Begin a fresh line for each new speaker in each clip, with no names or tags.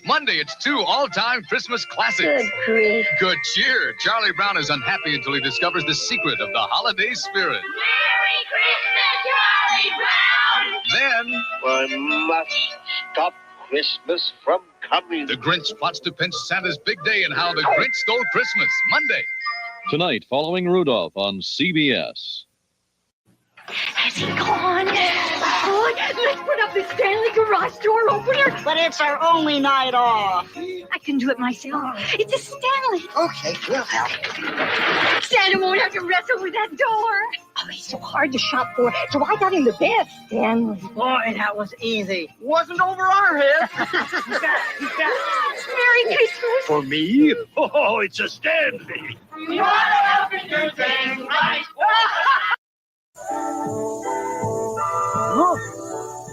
Monday, it's 2 all-time Christmas classics.
Good grief.
Good cheer. Charlie Brown is unhappy until he discovers the secret of the holiday spirit.
Merry Christmas, Charlie Brown!
Then,
I must stop Christmas from coming.
the Grinch plots to pinch Santa's big day and how the Grinch stole Christmas. Monday.
Tonight, following Rudolph on CBS.
Has he gone? Oh, let's put up the Stanley garage door opener.
But it's our only night off.
I can do it myself. It's a Stanley.
Okay, we'll help.
Santa won't have to wrestle with that door. Oh, he's so hard to shop for. So I got him the best, Stanley.
Boy, that was easy. Wasn't over our heads.
Merry Christmas.
For me? Oh, it's a Stanley.
You want to help me do things right.
Look!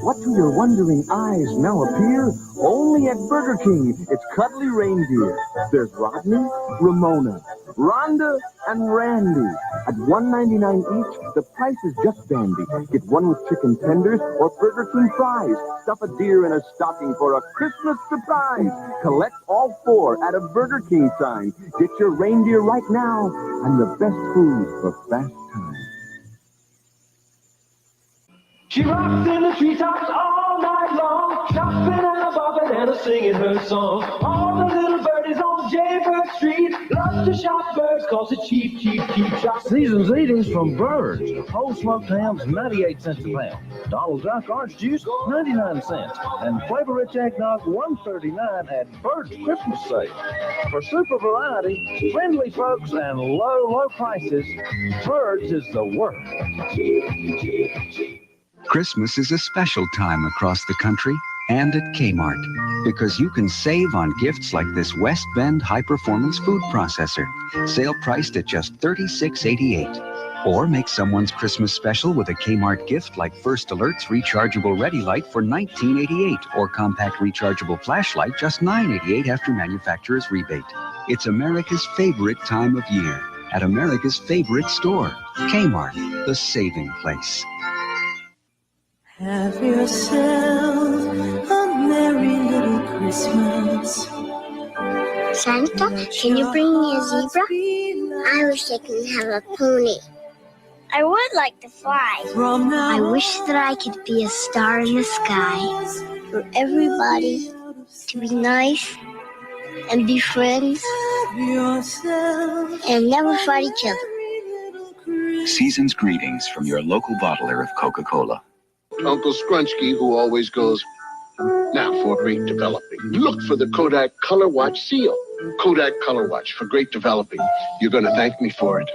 What to your wondering eyes now appear? Only at Burger King, it's cuddly reindeer. There's Rodney, Ramona, Rhonda, and Randy. At $1.99 each, the price is just dandy. Get one with chicken tenders or Burger King fries. Stuff a deer in a stocking for a Christmas surprise. Collect all 4 at a Burger King sign. Get your reindeer right now, and the best food for fast time.
She rocks in the treetops all night long, chopping and a bopping and a singing her song. All the little birdies on Jaybird Street love to shop birds, cause it's cheap, cheap, cheap shop.
Season's eatings from Byrd. Whole smoked hams, 98 cents a pound. Donald Duck orange juice, 99 cents. And flavor-rich eggnog, $1.39 at Byrd's Christmas sale. For super variety, friendly folks, and low, low prices, Byrd's is the word.
Christmas is a special time across the country and at Kmart because you can save on gifts like this West Bend high-performance food processor, sale priced at just $36.88. Or make someone's Christmas special with a Kmart gift like First Alert's rechargeable Ready Light for $19.88 or compact rechargeable flashlight just $9.88 after manufacturer's rebate. It's America's favorite time of year at America's favorite store, Kmart, the saving place.
Have yourself a merry little Christmas.
Santa, can you bring me a zebra? I wish I could have a pony. I would like to fly. I wish that I could be a star in the sky for everybody to be nice and be friends and never fight each other.
Season's greetings from your local bottler of Coca-Cola.
Uncle Scrunchkey, who always goes, now for great developing. Look for the Kodak Color Watch seal. Kodak Color Watch for great developing. You're going to thank me for it.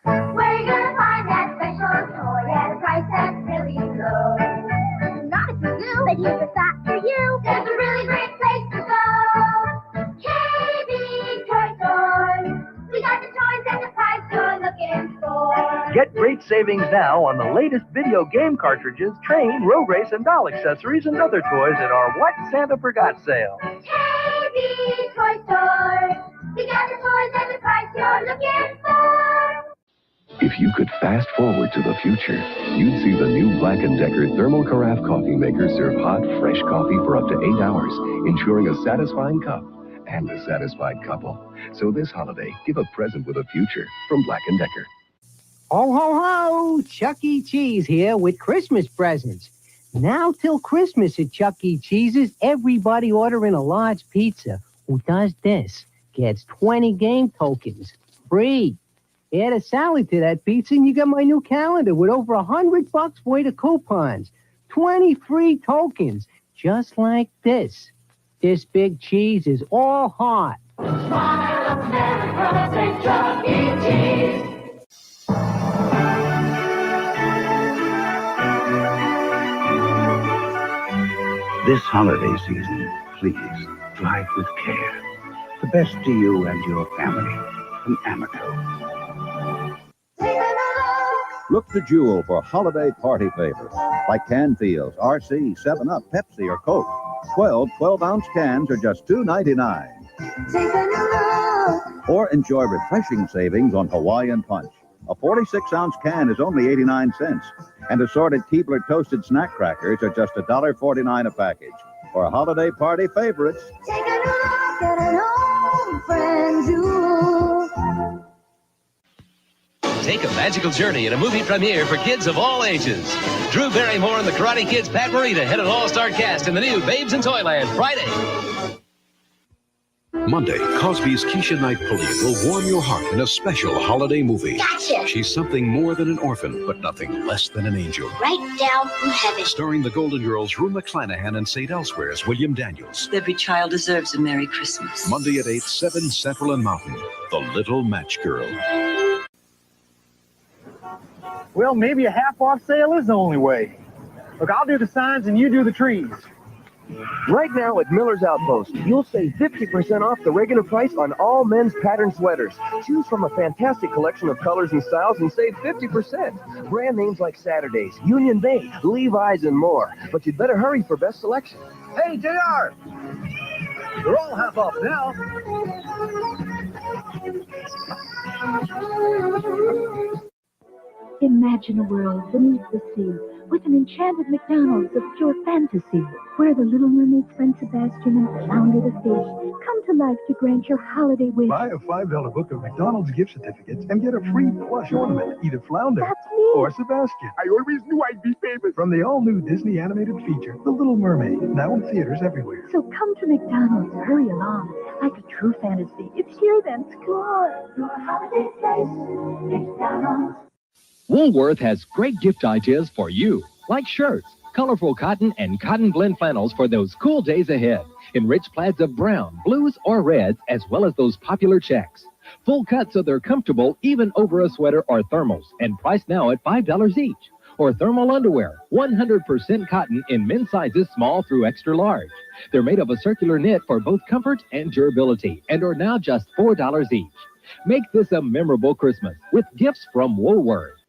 Where you gonna find that special toy at a price that's really low? Not at the zoo, but here's a thought for you. There's a really great place to go. KB Toy Store. We got the toys and the price you're looking for.
Get great savings now on the latest video game cartridges, train, road race, and doll accessories and other toys at our What Santa Forgot sale.
KB Toy Store. We got the toys and the price you're looking for.
If you could fast forward to the future, you'd see the new Black & Decker thermal carafe coffee maker serve hot, fresh coffee for up to 8 hours, ensuring a satisfying cup and a satisfied couple. So this holiday, give a present with a future from Black & Decker.
Ho, ho, ho! Chuck E. Cheese here with Christmas presents. Now till Christmas at Chuck E. Cheese's, everybody ordering a large pizza who does this gets 20 game tokens free. Add a salad to that pizza and you get my new calendar with over $100 worth of coupons. 20 free tokens, just like this. This big cheese is all hot.
Smile of Santa Claus at Chuck E. Cheese.
This holiday season, please drive with care. The best to you and your family from Amico.
Look to Jewel for holiday party favorites like Canfield's, RC, 7-Up, Pepsi, or Coke. 12 12-ounce cans are just $2.99. Or enjoy refreshing savings on Hawaiian Punch. A 46-ounce can is only 89 cents. And assorted Keebler toasted snack crackers are just $1.49 a package. for holiday party favorites.
Take a look at an old friend you.
Take a magical journey in a movie premiere for kids of all ages. Drew Barrymore and the Karate Kid's Pat Morita head an all-star cast in the new Babes in Toyland Friday.
Monday, Cosby's Keisha Knight Pulliam will warm your heart in a special holiday movie.
Gotcha.
She's something more than an orphan, but nothing less than an angel.
Right down from heaven.
Starring the Golden Girls Rue McClanahan and St. Elsewhere's William Daniels.
Every child deserves a Merry Christmas.
Monday at 8, 7 Central and Mountain. The Little Match Girl.
Well, maybe a half-off sale is the only way. Look, I'll do the signs and you do the trees.
Right now at Miller's Outpost, you'll save 50% off the regular price on all men's pattern sweaters. Choose from a fantastic collection of colors and styles and save 50%. Brand names like Saturdays, Union Bay, Levi's, and more. But you'd better hurry for best selection.
Hey, JR! They're all half off now.
Imagine a world beneath the sea with an enchanted McDonald's of pure fantasy, where the Little Mermaid's friend Sebastian and Flounder the fish come to life to grant your holiday wish.
Buy a $5 book of McDonald's gift certificates and get a free plush ornament, either Flounder or Sebastian. I always knew I'd be famous. From the all-new Disney animated feature, The Little Mermaid, now in theaters everywhere.
So come to McDonald's, hurry along. Like a true fantasy, it's here then, score. Your holiday place, McDonald's.
Woolworth has great gift ideas for you, like shirts, colorful cotton and cotton blend flannels for those cool days ahead, in rich plaids of brown, blues, or reds, as well as those popular checks. Full cut so they're comfortable even over a sweater or thermals, and priced now at $5 each. Or thermal underwear, 100% cotton in men's sizes small through extra large. They're made of a circular knit for both comfort and durability, and are now just $4 each. Make this a memorable Christmas with gifts from Woolworth.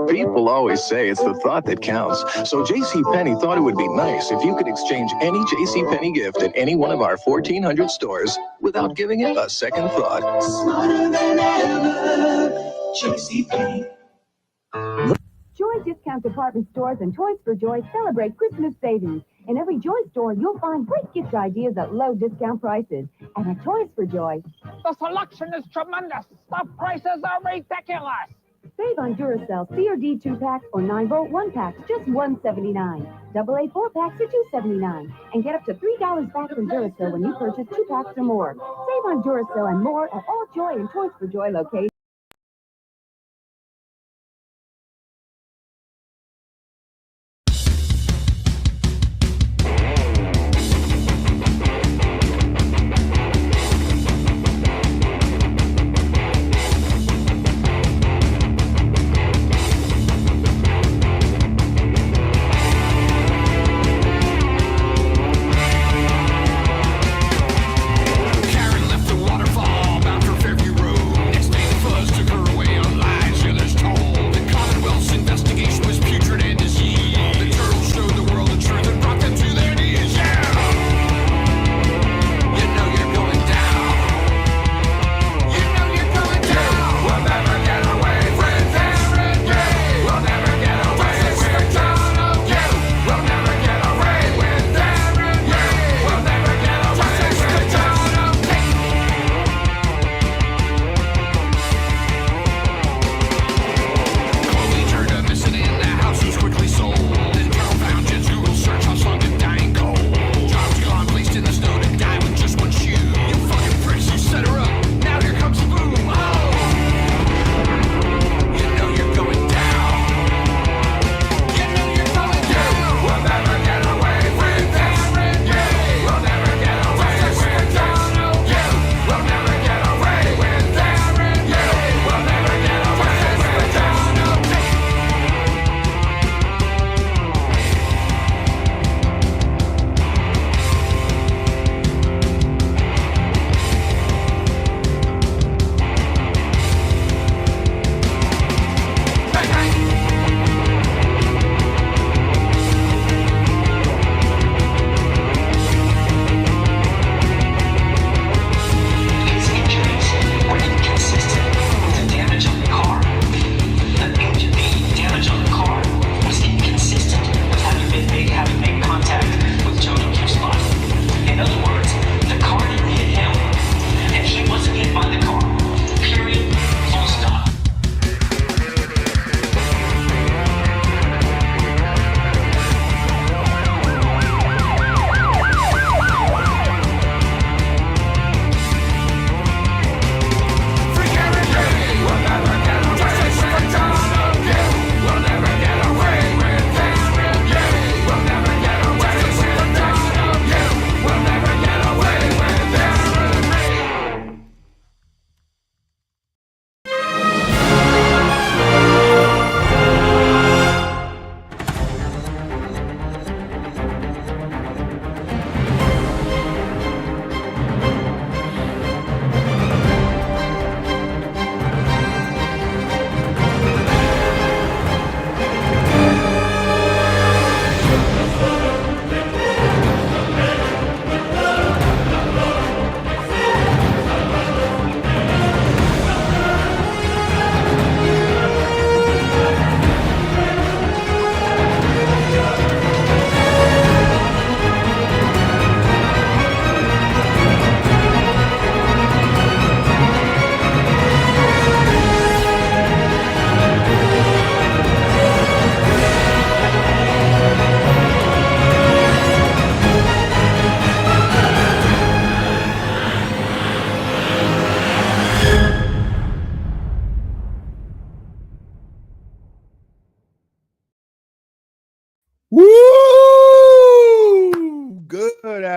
People always say it's the thought that counts. So JCPenney thought it would be nice if you could exchange any JCPenney gift at any one of our 1,400 stores without giving it a second thought.
Smarter than ever, JCPenney.
Joy Discount Department Stores and Toys for Joy celebrate Christmas savings. In every Joy store, you'll find great gift ideas at low discount prices. And at Toys for Joy,
The selection is tremendous. The prices are ridiculous.
save on Duracell C or D 2-packs or 9-volt 1-packs, just $179. AA 4-packs are $279. And get up to $3 back from Duracell when you purchase 2 packs or more. Save on Duracell and more at all Joy and Toys for Joy locations.
Karen left the waterfall, bound for Fairview Road. Next day the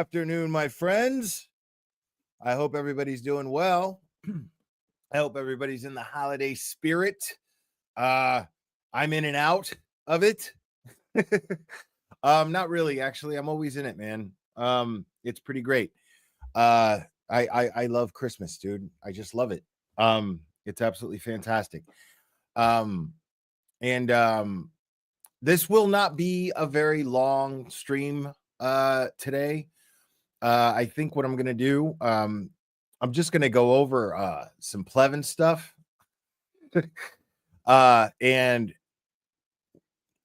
afternoon, my friends. I hope everybody's doing well. I hope everybody's in the holiday spirit. I'm in and out of it. Not really, actually. I'm always in it, man. It's pretty great. I love Christmas, dude. I just love it. It's absolutely fantastic. This will not be a very long stream today. I think what I'm gonna do, I'm just gonna go over some Plevin stuff.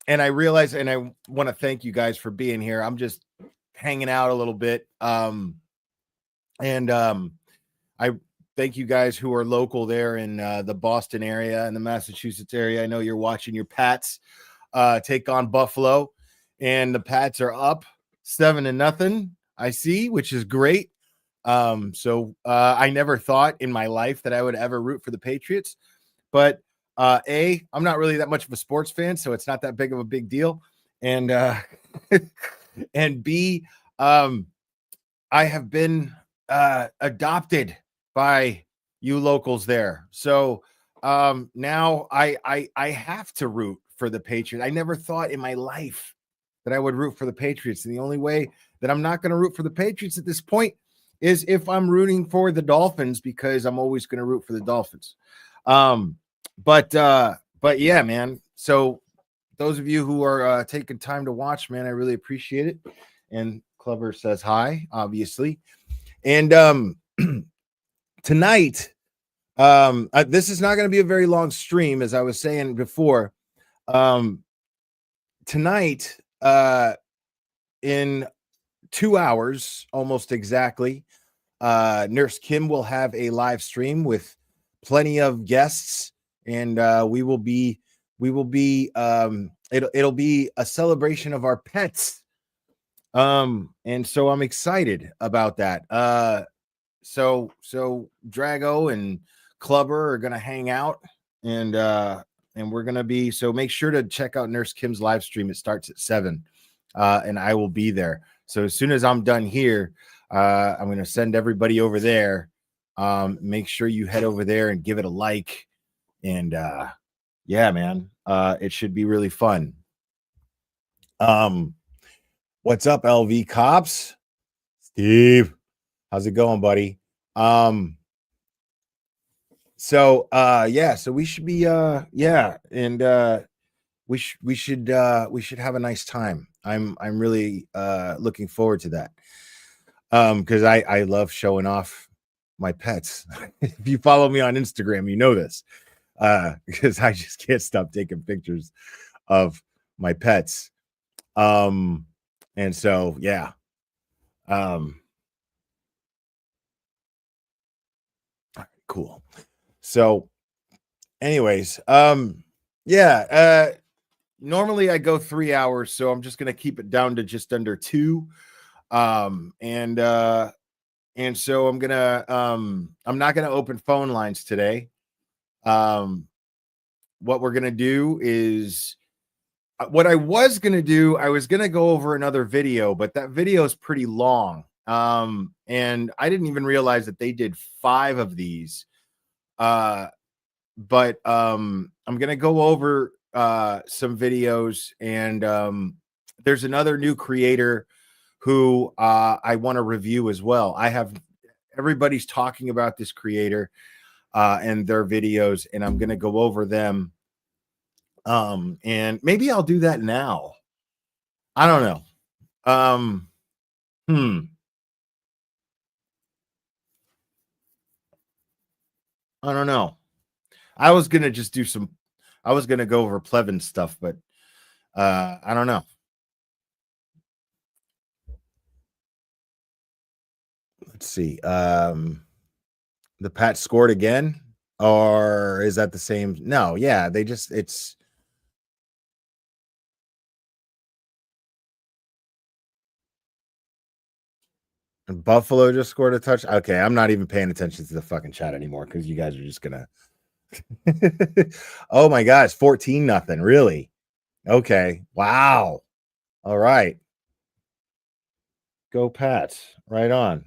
And I realize, and I want to thank you guys for being here. I'm just hanging out a little bit. I thank you guys who are local there in the Boston area and the Massachusetts area. I know you're watching your Pats take on Buffalo, and the Pats are up 7-0. I see, which is great. So I never thought in my life that I would ever root for the Patriots, but I'm not really that much of a sports fan, so it's not that big of a big deal. And and B, I have been adopted by you locals there. So now I have to root for the Patriots. I never thought in my life that I would root for the Patriots. And the only way that I'm not going to root for the Patriots at this point is if I'm rooting for the Dolphins, because I'm always going to root for the Dolphins. But yeah, man. So those of you who are taking time to watch, man, I really appreciate it. And Clever says hi, obviously. And tonight, this is not going to be a very long stream, as I was saying before. Tonight, in 2 hours, almost exactly, Nurse Kim will have a live stream with plenty of guests, and it'll be a celebration of our pets. And so I'm excited about that. So Drago and Clubber are gonna hang out, and we're gonna be, so make sure to check out Nurse Kim's live stream. It starts at 7, and I will be there. So as soon as I'm done here, I'm gonna send everybody over there. Make sure you head over there and give it a like, and yeah, man, it should be really fun. What's up, LV Cops? Steve, how's it going, buddy? So we should be and we should have a nice time. I'm really looking forward to that. Because I love showing off my pets. If you follow me on Instagram, you know this. Because I just can't stop taking pictures of my pets. And so yeah. All right, cool. So anyways, normally I go 3 hours, so I'm just gonna keep it down to just under 2. And so I'm not gonna open phone lines today. What we're gonna do is what I was gonna do. I was gonna go over another video, but that video is pretty long. And I didn't even realize that they did 5 of these. But I'm gonna go over some videos, and there's another new creator who I want to review as well. Everybody's talking about this creator and their videos, and I'm gonna go over them. And maybe I'll do that now. I don't know. I don't know. I was gonna go over Plevin stuff, but I don't know. Let's see. The Pats scored again, or is that the same? No, yeah, it's Buffalo just scored a touch. Okay, I'm not even paying attention to the fucking chat anymore because you guys are just gonna. Oh my gosh, 14-0. Really? Okay. Wow. All right. Go Pats. Right on.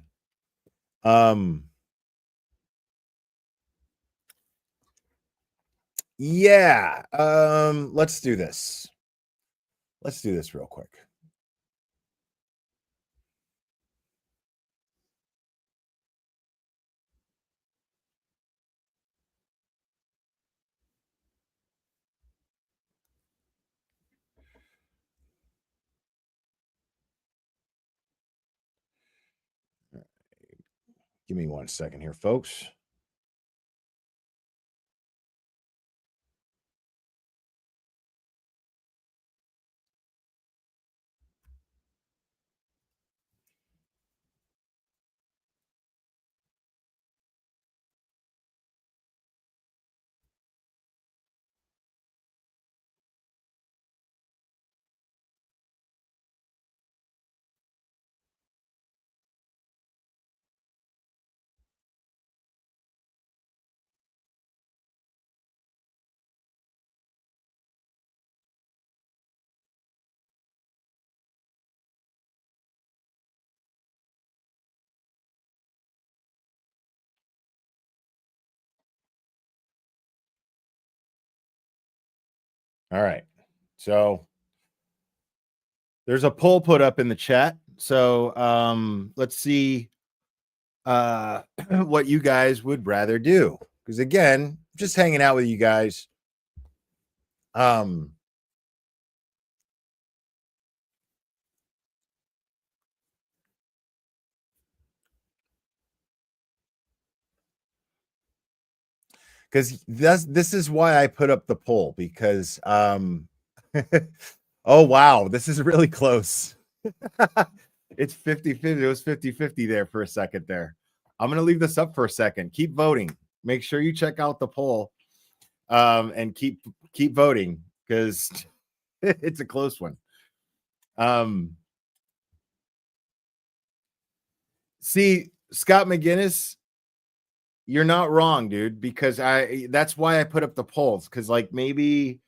Yeah. Let's do this. Let's do this real quick. Give me 1 second here, folks. All right. So there's a poll put up in the chat. So let's see what you guys would rather do. Because again, just hanging out with you guys. Because this is why I put up the poll, because oh wow, this is really close. It's 50-50. It was 50-50 there for a second there. I'm gonna leave this up for a second. Keep voting. Make sure you check out the poll and keep voting, because it's a close one. See, Scott McGinnis, you're not wrong, dude, because that's why I put up the polls, because like maybe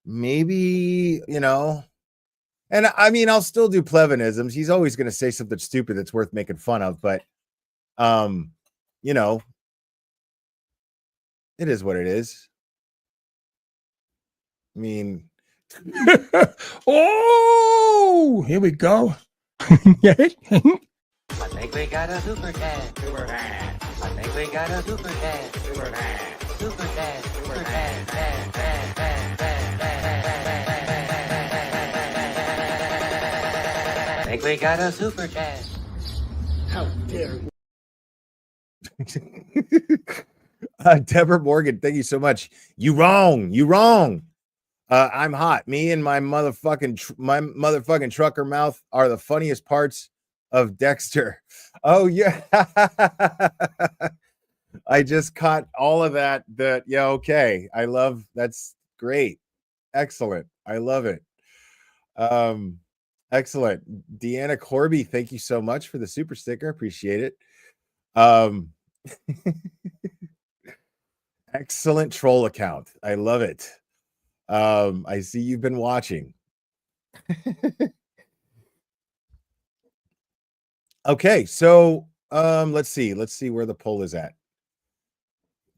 you know, and I mean I'll still do Plevinisms. He's always going to say something stupid that's worth making fun of, but you know, it is what it is. I mean,
oh, here we go.
I think we got a super dad. Super dad. I think we got a super dad. Super dad. Super dad. Super dad. Dad. Dad. Dad. Dad. Dad. I think we got a super dad.
How dare
you? Deborah Morgan, thank you so much. You wrong. You wrong. I'm hot. Me and my motherfucking trucker mouth are the funniest parts of Dexter. Oh yeah. I just caught all of that. Yeah, okay. I love, that's great. Excellent. I love it. Excellent. Deanna Corby, thank you so much for the super sticker. Appreciate it. Excellent troll account. I love it. I see you've been watching. Okay, so let's see where the poll is at.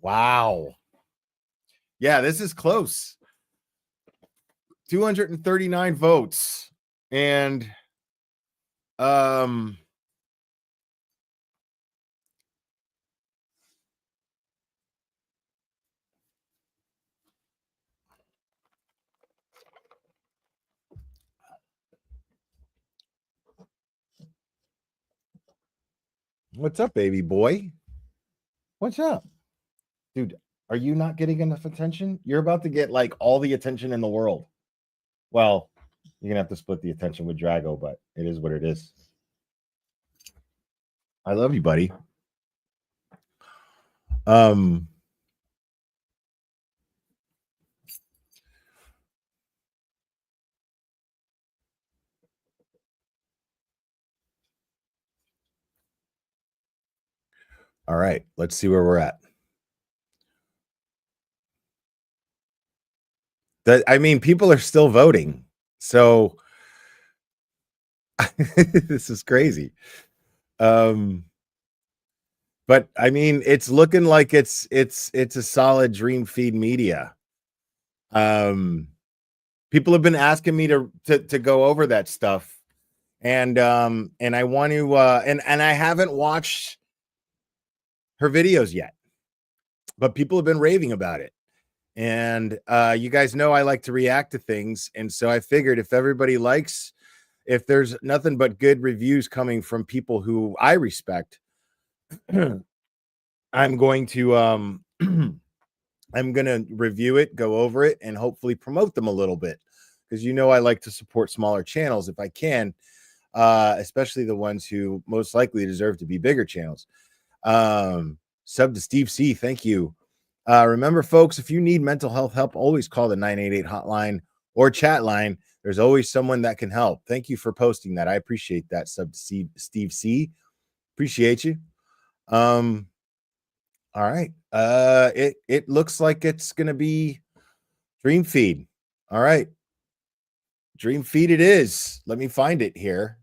Wow. Yeah, this is close. 239 votes. And what's up, baby boy? What's up? Dude, are you not getting enough attention? You're about to get like all the attention in the world. Well, you're gonna have to split the attention with Drago, but it is what it is. I love you, buddy. All right, let's see where we're at. I mean, people are still voting. So This is crazy. But I mean, it's looking like it's a solid Dream Feed Media. People have been asking me to go over that stuff, and I want to and I haven't watched her videos yet, but people have been raving about it. And you guys know I like to react to things, and so I figured if everybody likes, if there's nothing but good reviews coming from people who I respect, I'm going to I'm going to review it, go over it, and hopefully promote them a little bit, because you know I like to support smaller channels if I can, especially the ones who most likely deserve to be bigger channels. Sub to Steve C, thank you. Remember, folks, if you need mental health help, always call the 988 hotline or chat line. There's always someone that can help. Thank you for posting that. I appreciate that, Sub to Steve C. Appreciate you. All right. It looks like it's gonna be Dream Feed. All right. Dream Feed it is. Let me find it here.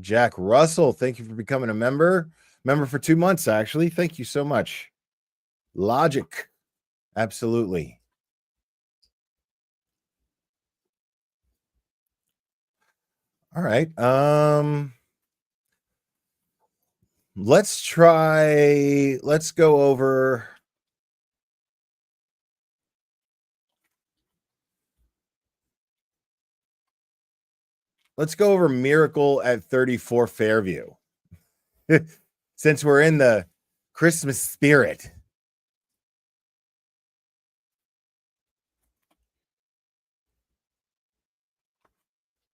Jack Russell, thank you for becoming a member for 2 months, actually. Thank you so much. Logic, absolutely. All right. Let's go over Miracle at 34 Fairview. Since we're in the Christmas spirit.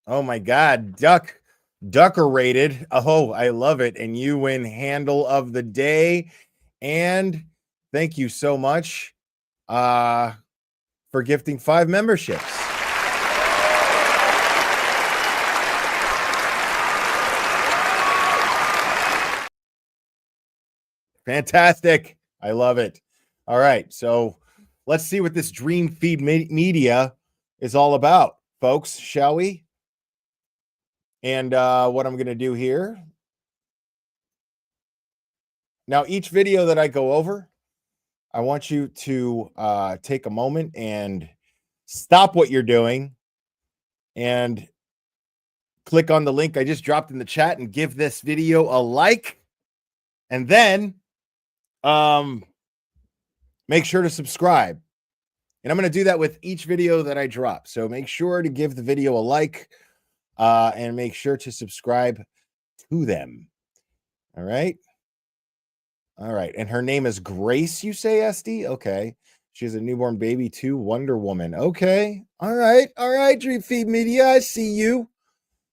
Oh my God, Ducker rated. Oh, I love it. And you win handle of the day. And thank you so much for gifting 5 memberships. Fantastic. I love it. All right. So let's see what this Dream Feed Media is all about, folks, shall we? And what I'm going to do here. Now, each video that I go over, I want you to take a moment and stop what you're doing and click on the link I just dropped in the chat and give this video a like. And then make sure to subscribe. And I'm going to do that with each video that I drop. So make sure to give the video a like and make sure to subscribe to them. All right. All right. And her name is Grace, you say, SD? Okay. She has a newborn baby too. Wonder Woman. Okay. All right. All right, Dream Feed Media. I see you.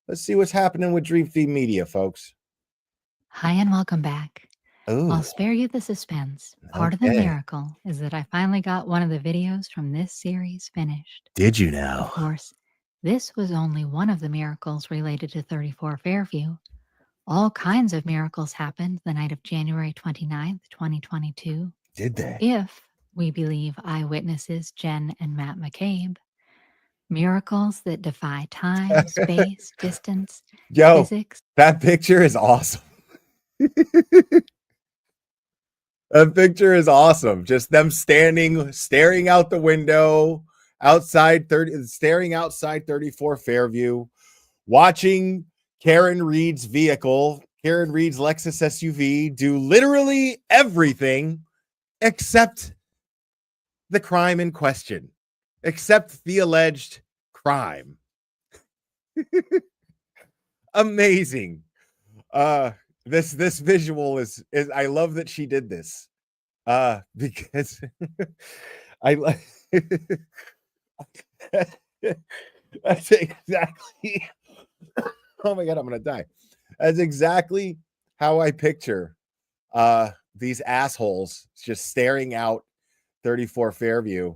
Let's see what's happening with Dream Feed Media, folks.
Hi, and welcome back.
Ooh.
I'll spare you the suspense. Part of the miracle is that I finally got one of the videos from this series finished.
Did you now?
Of course, this was only one of the miracles related to 34 Fairview. All kinds of miracles happened the night of January 29th, 2022.
Did they?
If we believe eyewitnesses Jen and Matt McCabe. Miracles that defy time, space, distance, physics.
That picture is awesome. That picture is awesome. Just them staring out the window, staring outside 34 Fairview, watching Karen Reed's vehicle, Karen Reed's Lexus SUV, do literally everything except the crime in question, except the alleged crime. Amazing. This visual is I love that she did this. Because I like that's exactly oh my God, I'm gonna die. That's exactly how I picture these assholes just staring out 34 Fairview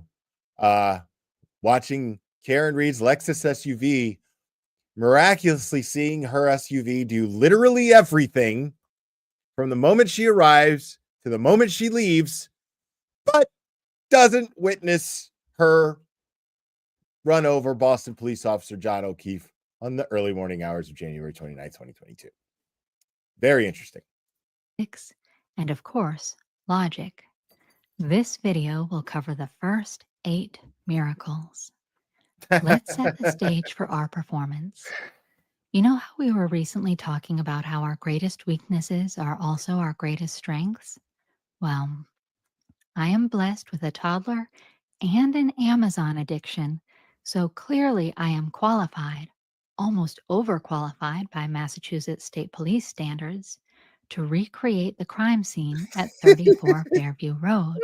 watching Karen Reed's Lexus SUV, miraculously seeing her SUV do literally everything from the moment she arrives to the moment she leaves, but doesn't witness her run over Boston police officer John O'Keefe on the early morning hours of January 29, 2022. Very interesting.
And of course, logic. This video will cover the first 8 miracles. Let's set the stage for our performance. You know how we were recently talking about how our greatest weaknesses are also our greatest strengths? Well, I am blessed with a toddler and an Amazon addiction, so clearly I am qualified, almost overqualified by Massachusetts State Police standards, to recreate the crime scene at 34 Fairview Road.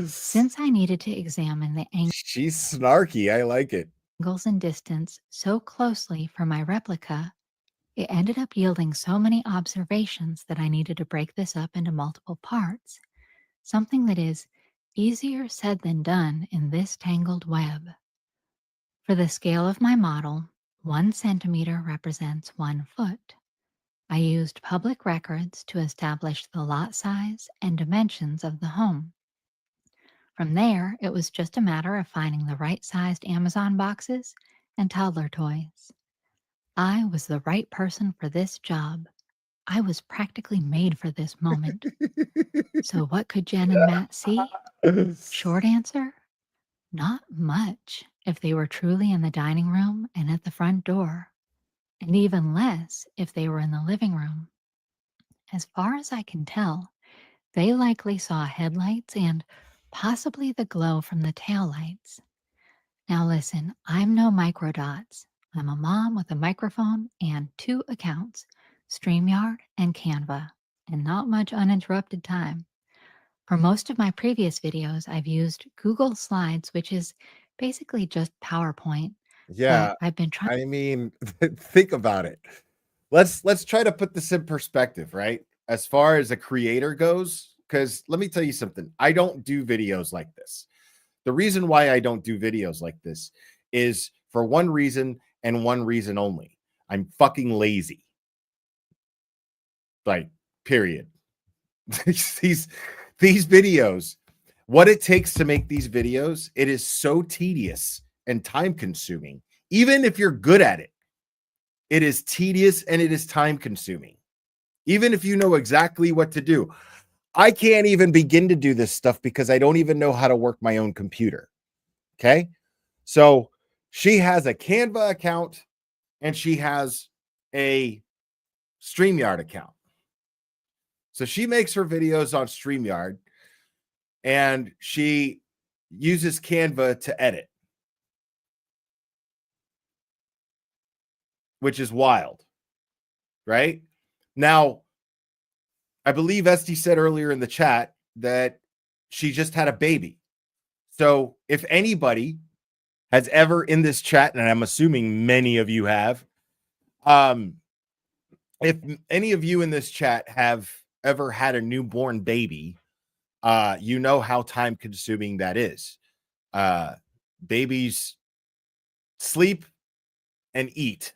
Since I needed to examine the
She's snarky. I like it.
angles and distance so closely for my replica, it ended up yielding so many observations that I needed to break this up into multiple parts, something that is easier said than done in this tangled web. For the scale of my model, 1 centimeter represents 1 foot. I used public records to establish the lot size and dimensions of the home. From there, it was just a matter of finding the right-sized Amazon boxes and toddler toys. I was the right person for this job. I was practically made for this moment. So what could Jen and Matt see? Short answer, not much if they were truly in the dining room and at the front door, and even less if they were in the living room. As far as I can tell, they likely saw headlights and possibly the glow from the taillights. Now listen, I'm no microdots. I'm a mom with a microphone and 2 accounts, StreamYard and Canva, and not much uninterrupted time. For most of my previous videos, I've used Google Slides, which is basically just PowerPoint.
Yeah,
I've been trying.
I mean, think about it. Let's try to put this in perspective, right? As far as a creator goes, because let me tell you something. I don't do videos like this. The reason why I don't do videos like this is for one reason and one reason only. I'm fucking lazy. Like, period. these videos, what it takes to make these videos, it is so tedious and time consuming. Even if you're good at it, it is tedious and it is time consuming. Even if you know exactly what to do. I can't even begin to do this stuff because I don't even know how to work my own computer. Okay. So she has a Canva account and she has a StreamYard account. So she makes her videos on StreamYard and she uses Canva to edit, which is wild, right? Now, I believe Esty said earlier in the chat that she just had a baby. So if anybody has ever in this chat, and I'm assuming many of you have, if any of you in this chat have ever had a newborn baby, you know how time consuming that is. Babies sleep and eat.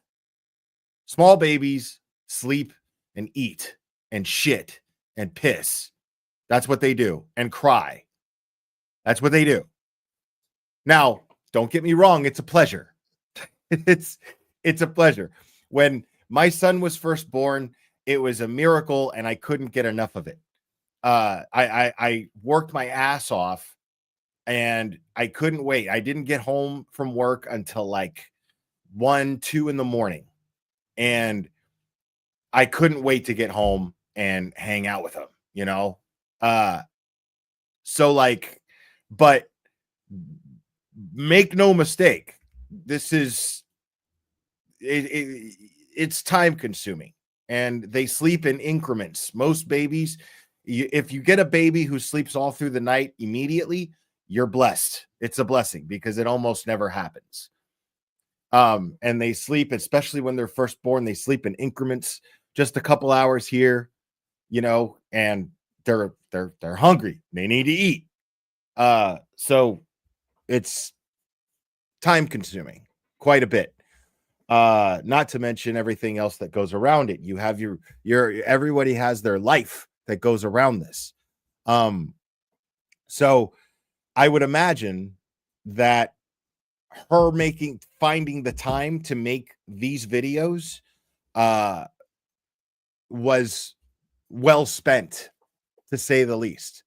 Small babies sleep and eat and shit and piss. That's what they do. And cry. That's what they do. Now, don't get me wrong. It's a pleasure. It's a pleasure. When my son was first born, it was a miracle and I couldn't get enough of it. I worked my ass off and I couldn't wait. I didn't get home from work until like 1, 2 in the morning. And I couldn't wait to get home and hang out with him, you know? So like, but make no mistake, this is, it's time consuming and they sleep in increments. Most babies, if you get a baby who sleeps all through the night immediately, you're blessed. It's a blessing because it almost never happens. And they sleep, especially when they're first born, they sleep in increments, just a couple hours here, you know, and they're hungry. They need to eat. So it's time consuming quite a bit. Not to mention everything else that goes around it. You have your everybody has their life that goes around this. So I would imagine that her finding the time to make these videos was well spent, to say the least.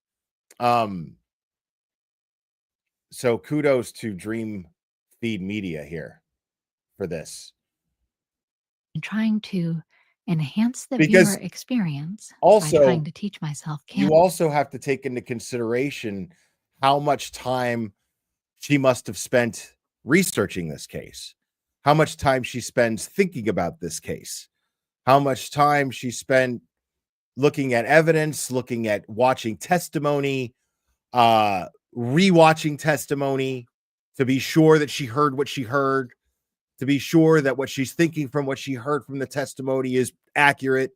So kudos to Dream Feed Media here for this.
And trying to enhance the
Because
viewer experience
also,
by trying to teach myself
you also have to take into consideration how much time she must have spent researching this case, how much time she spends thinking about this case, how much time she spent looking at evidence, looking at watching testimony, rewatching testimony to be sure that she heard what she heard, to be sure that what she's thinking from what she heard from the testimony is accurate.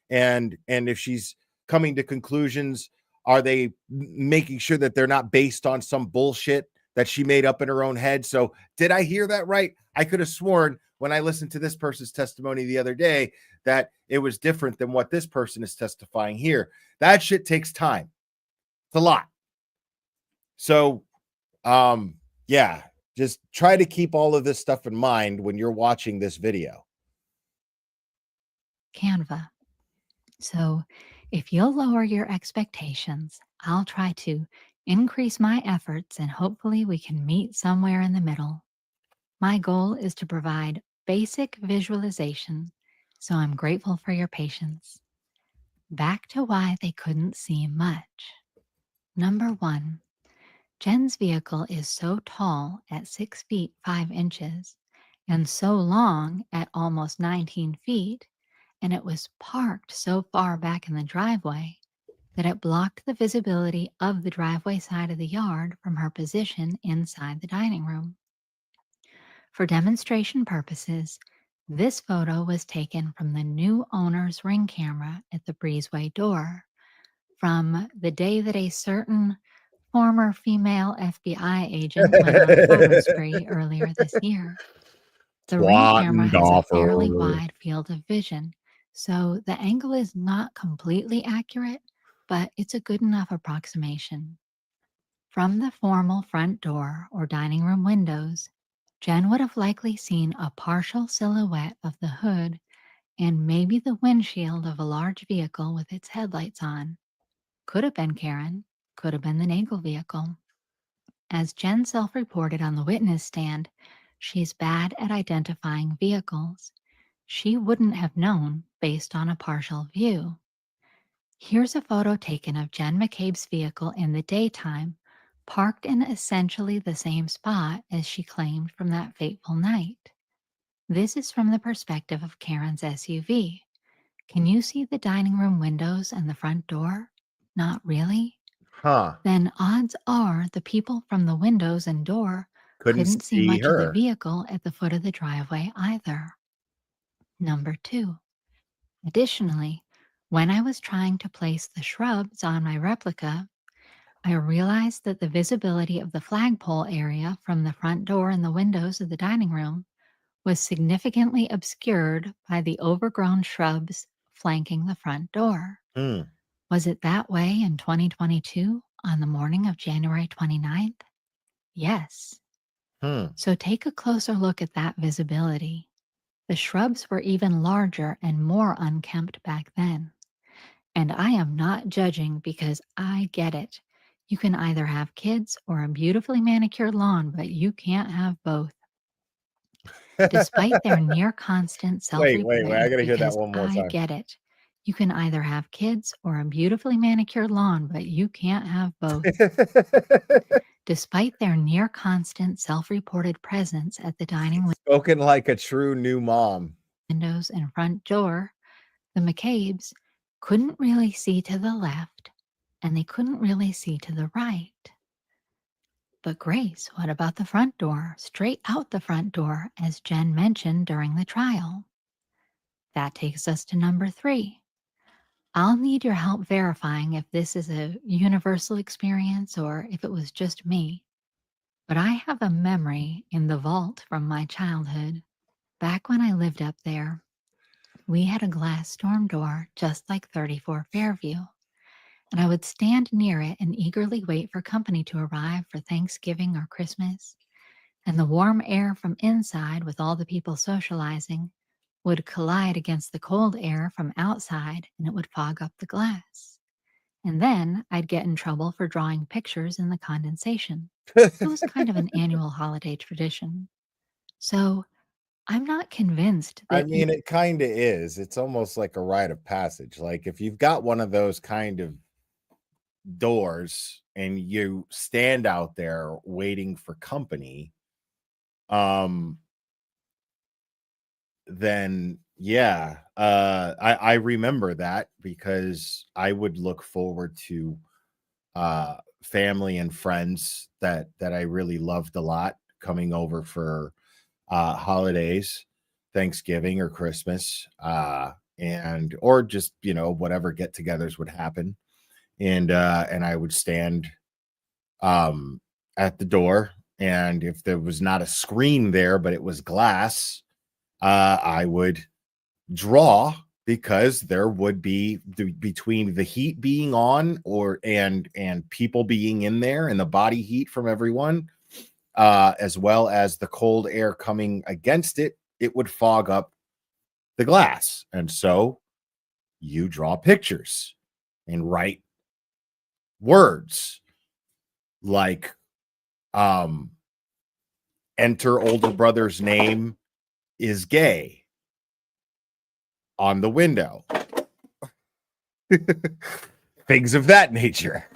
And if she's coming to conclusions, are they making sure that they're not based on some bullshit that she made up in her own head? So did I hear that right? I could have sworn when I listened to this person's testimony the other day that it was different than what this person is testifying here. That shit takes time. It's a lot. So, yeah, just try to keep all of this stuff in mind when you're watching this video.
Canva. So if you'll lower your expectations, I'll try to increase my efforts and hopefully we can meet somewhere in the middle. My goal is to provide basic visualization, so I'm grateful for your patience. Back to why they couldn't see much. Number 1, Jen's vehicle is so tall at 6 feet 5 inches and so long at almost 19 feet, and it was parked so far back in the driveway that it blocked the visibility of the driveway side of the yard from her position inside the dining room. For demonstration purposes, this photo was taken from the new owner's ring camera at the breezeway door from the day that a certain former female FBI agent went on a photo spree earlier this year. The ring camera has a fairly wide field of vision, so the angle is not completely accurate, but it's a good enough approximation. From the formal front door or dining room windows, Jen would have likely seen a partial silhouette of the hood and maybe the windshield of a large vehicle with its headlights on. Could have been Karen, could have been the Nagel vehicle. As Jen self-reported on the witness stand, she's bad at identifying vehicles. She wouldn't have known based on a partial view. Here's a photo taken of Jen McCabe's vehicle in the daytime, parked in essentially the same spot as she claimed from that fateful night. This is from the perspective of Karen's SUV. Can you see the dining room windows and the front door? Not really?
Huh.
Then odds are the people from the windows and door couldn't see much of the vehicle at the foot of the driveway either. Number 2. Additionally, when I was trying to place the shrubs on my replica, I realized that the visibility of the flagpole area from the front door and the windows of the dining room was significantly obscured by the overgrown shrubs flanking the front door. Was it that way in 2022 on the morning of January 29th? Yes. So take a closer look at that visibility. The shrubs were even larger and more unkempt back then. And I am not judging because I get it. You can either have kids or a beautifully manicured lawn, but you can't have both. Despite their near constant self-reporting,
Wait, I gotta hear that
because
one more
I
time.
get it. You can either have kids or a beautifully manicured lawn, but you can't have both. Despite their near constant self-reported presence at the dining
Spoken like a true new mom.
windows and front door, the McCabes couldn't really see to the left and they couldn't really see to the right. But Grace, what about the front door? Straight out the front door, as Jen mentioned during the trial. That takes us to number 3. I'll need your help verifying if this is a universal experience or if it was just me. But I have a memory in the vault from my childhood. Back when I lived up there, we had a glass storm door just like 34 Fairview, and I would stand near it and eagerly wait for company to arrive for Thanksgiving or Christmas. And the warm air from inside, with all the people socializing, would collide against the cold air from outside, and it would fog up the glass. And then I'd get in trouble for drawing pictures in the condensation. It was kind of an annual holiday tradition. So I'm not convinced
I
that
mean, it kind of is. It's almost like a rite of passage. Like if you've got one of those kind of doors and you stand out there waiting for company, then yeah, I remember that because I would look forward to family and friends that I really loved a lot coming over for holidays, Thanksgiving or Christmas, and or just whatever get-togethers would happen, and I would stand at the door, and if there was not a screen there but it was glass, I would draw because there would be between the heat being on and people being in there and the body heat from everyone, as well as the cold air coming against it, it would fog up the glass. And so you draw pictures and write words like enter older brother's name is gay on the window. Things of that nature.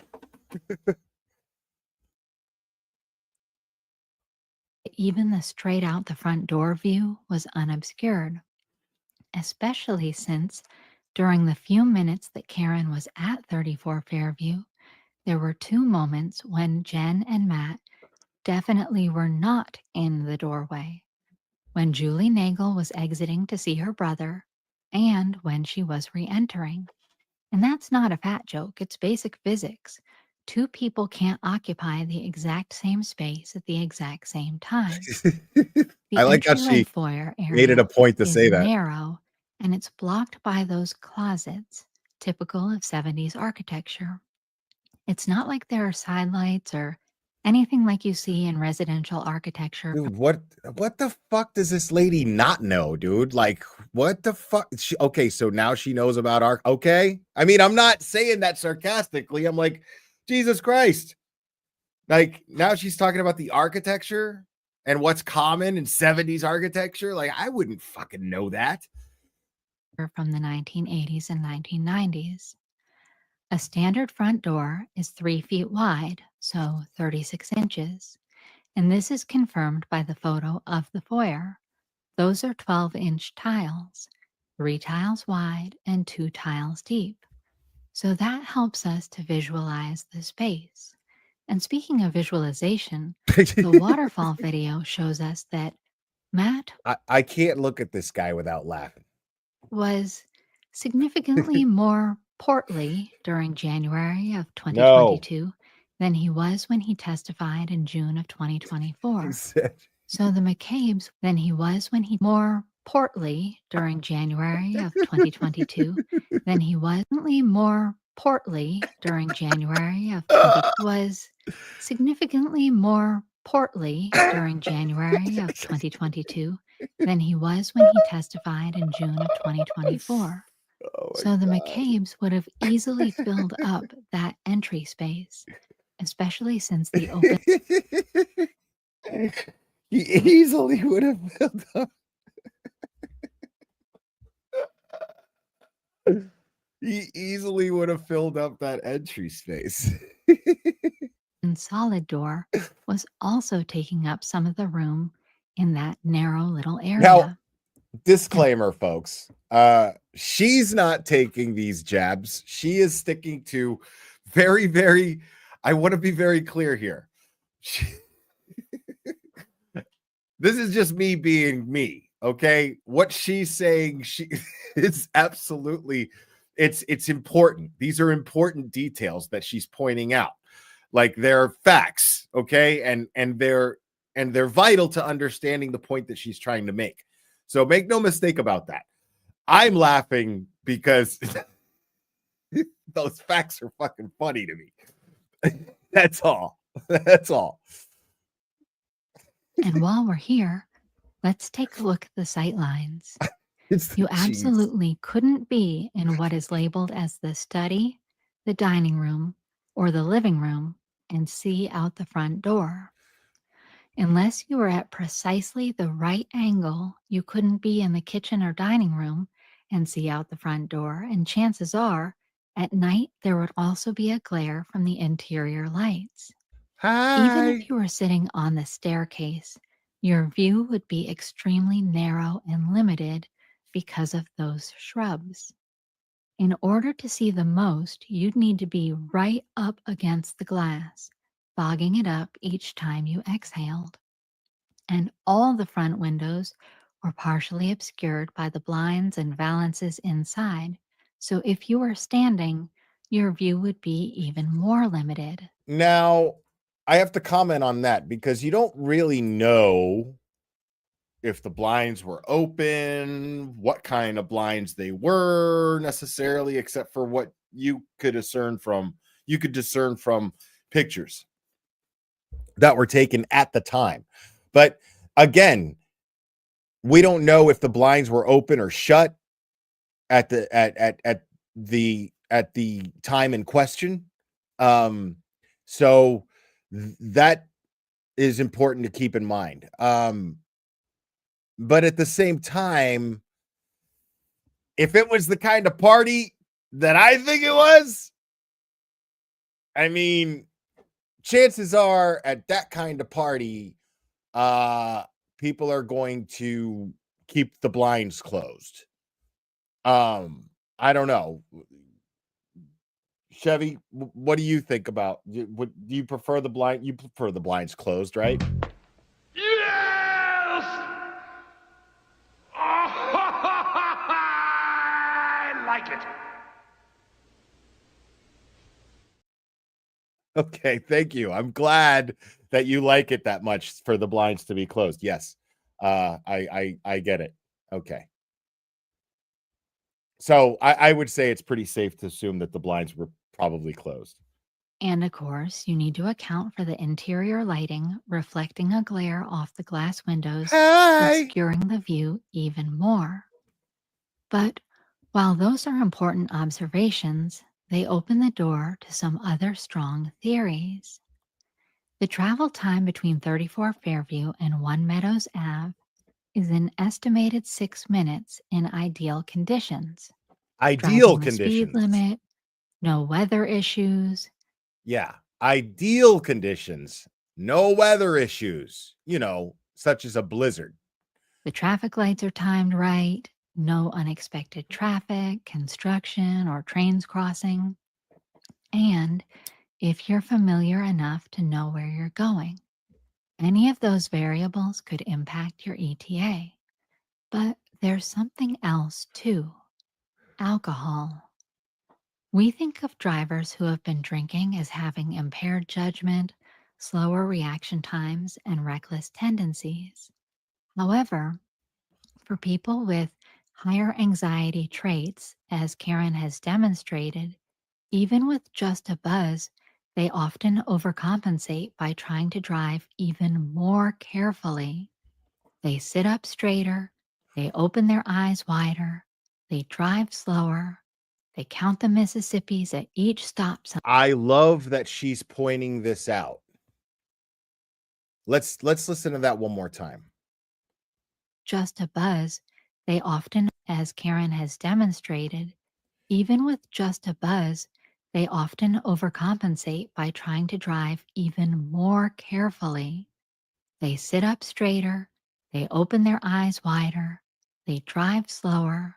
even the straight out the front door view was unobscured, especially since during the few minutes that Karen was at 34 Fairview, there were 2 moments when Jen and Matt definitely were not in the doorway. When Julie Nagel was exiting to see her brother, and when she was re-entering. And that's not a fat joke, it's basic physics. 2 people can't occupy the exact same space at the exact same time.
I like how she
foyer
made it a point to
is
say that.
narrow, and it's blocked by those closets, typical of 70s architecture. It's not like there are side lights or anything like you see in residential architecture.
Dude, what the fuck does this lady not know, dude? Like, what the fuck? Okay, so now she knows about art. Okay, I mean, I'm not saying that sarcastically. I'm like, Jesus Christ! Like now she's talking about the architecture and what's common in 70s architecture. Like, I wouldn't fucking know that.
From the 1980s and 1990s. A standard front door is 3 feet wide, so 36 inches, and this is confirmed by the photo of the foyer. Those are 12-inch tiles, 3 tiles wide and 2 tiles deep. So that helps us to visualize the space. And speaking of visualization, the waterfall video shows us that Matt
I can't look at this guy without laughing.
Was significantly more portly during January of 2022 than he was when he testified in June of 2024. So the McCabe's than he was when he more portly during January of 2022 than he was more portly during January of 20 was significantly more portly during January of 2022 than he was when he testified in June of 2024. So the McCabe's would have easily filled up that entry space, especially since the open.
He easily would have filled up. He easily would have filled up that entry space.
And solid door was also taking up some of the room in that narrow little area.
Now, disclaimer, folks. She's not taking these jabs. She is sticking to very, very, I want to be very clear here. This is just me being me, okay? What she's saying, it's absolutely, it's important. These are important details that she's pointing out. Like they're facts, okay? And they're vital to understanding the point that she's trying to make. So make no mistake about that. I'm laughing because those facts are fucking funny to me. That's all. That's all.
And while we're here, let's take a look at the sight lines. You absolutely couldn't be in what is labeled as the study, the dining room, or the living room and see out the front door. Unless you were at precisely the right angle, you couldn't be in the kitchen or dining room and see out the front door, and chances are, at night there would also be a glare from the interior lights. Even if you were sitting on the staircase, your view would be extremely narrow and limited because of those shrubs. In order to see the most, you'd need to be right up against the glass, fogging it up each time you exhaled. And all the front windows were partially obscured by the blinds and valances inside, so if you were standing, your view would be even more limited.
Now, I have to comment on that because you don't really know if the blinds were open, what kind of blinds they were necessarily, except for what you could discern from pictures that were taken at the time. But again, we don't know if the blinds were open or shut at the time in question. So that is important to keep in mind. But at the same time, if it was the kind of party that I think it was, I mean, chances are at that kind of party, people are going to keep the blinds closed. I don't know. Chevy, what do you think about? Do you prefer the blind? You prefer the blinds closed, right?
Yes! I like it.
Okay, thank you. I'm glad that you like it that much for the blinds to be closed. Yes, I get it. Okay. So I would say it's pretty safe to assume that the blinds were probably closed.
And of course, you need to account for the interior lighting reflecting a glare off the glass windows, obscuring the view even more. But while those are important observations, they open the door to some other strong theories. The travel time between 34 Fairview and 1 Meadows Ave is an estimated 6 minutes in ideal conditions.
Ideal
Driving the speed
conditions.
limit, no weather issues.
Yeah, ideal conditions, no weather issues, such as a blizzard.
The traffic lights are timed right, no unexpected traffic, construction, or trains crossing. And if you're familiar enough to know where you're going, any of those variables could impact your ETA. But there's something else too: alcohol. We think of drivers who have been drinking as having impaired judgment, slower reaction times, and reckless tendencies. However, for people with higher anxiety traits, as Karen has demonstrated, even with just a buzz, they often overcompensate by trying to drive even more carefully. They sit up straighter, they open their eyes wider, they drive slower, they count the Mississippis at each stop sign.
I love that she's pointing this out. Let's listen to that one more time.
Just a buzz, they often, as Karen has demonstrated, even with just a buzz, they often overcompensate by trying to drive even more carefully. They sit up straighter, they open their eyes wider, they drive slower,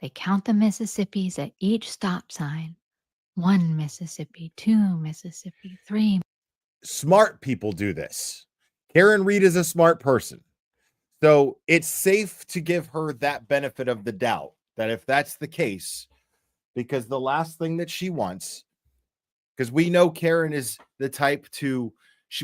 they count the Mississippis at each stop sign. 1 Mississippi, 2 Mississippi, 3.
Smart people do this. Karen Reed is a smart person. So it's safe to give her that benefit of the doubt that if that's the case, because the last thing that she wants because we know Karen is the type to,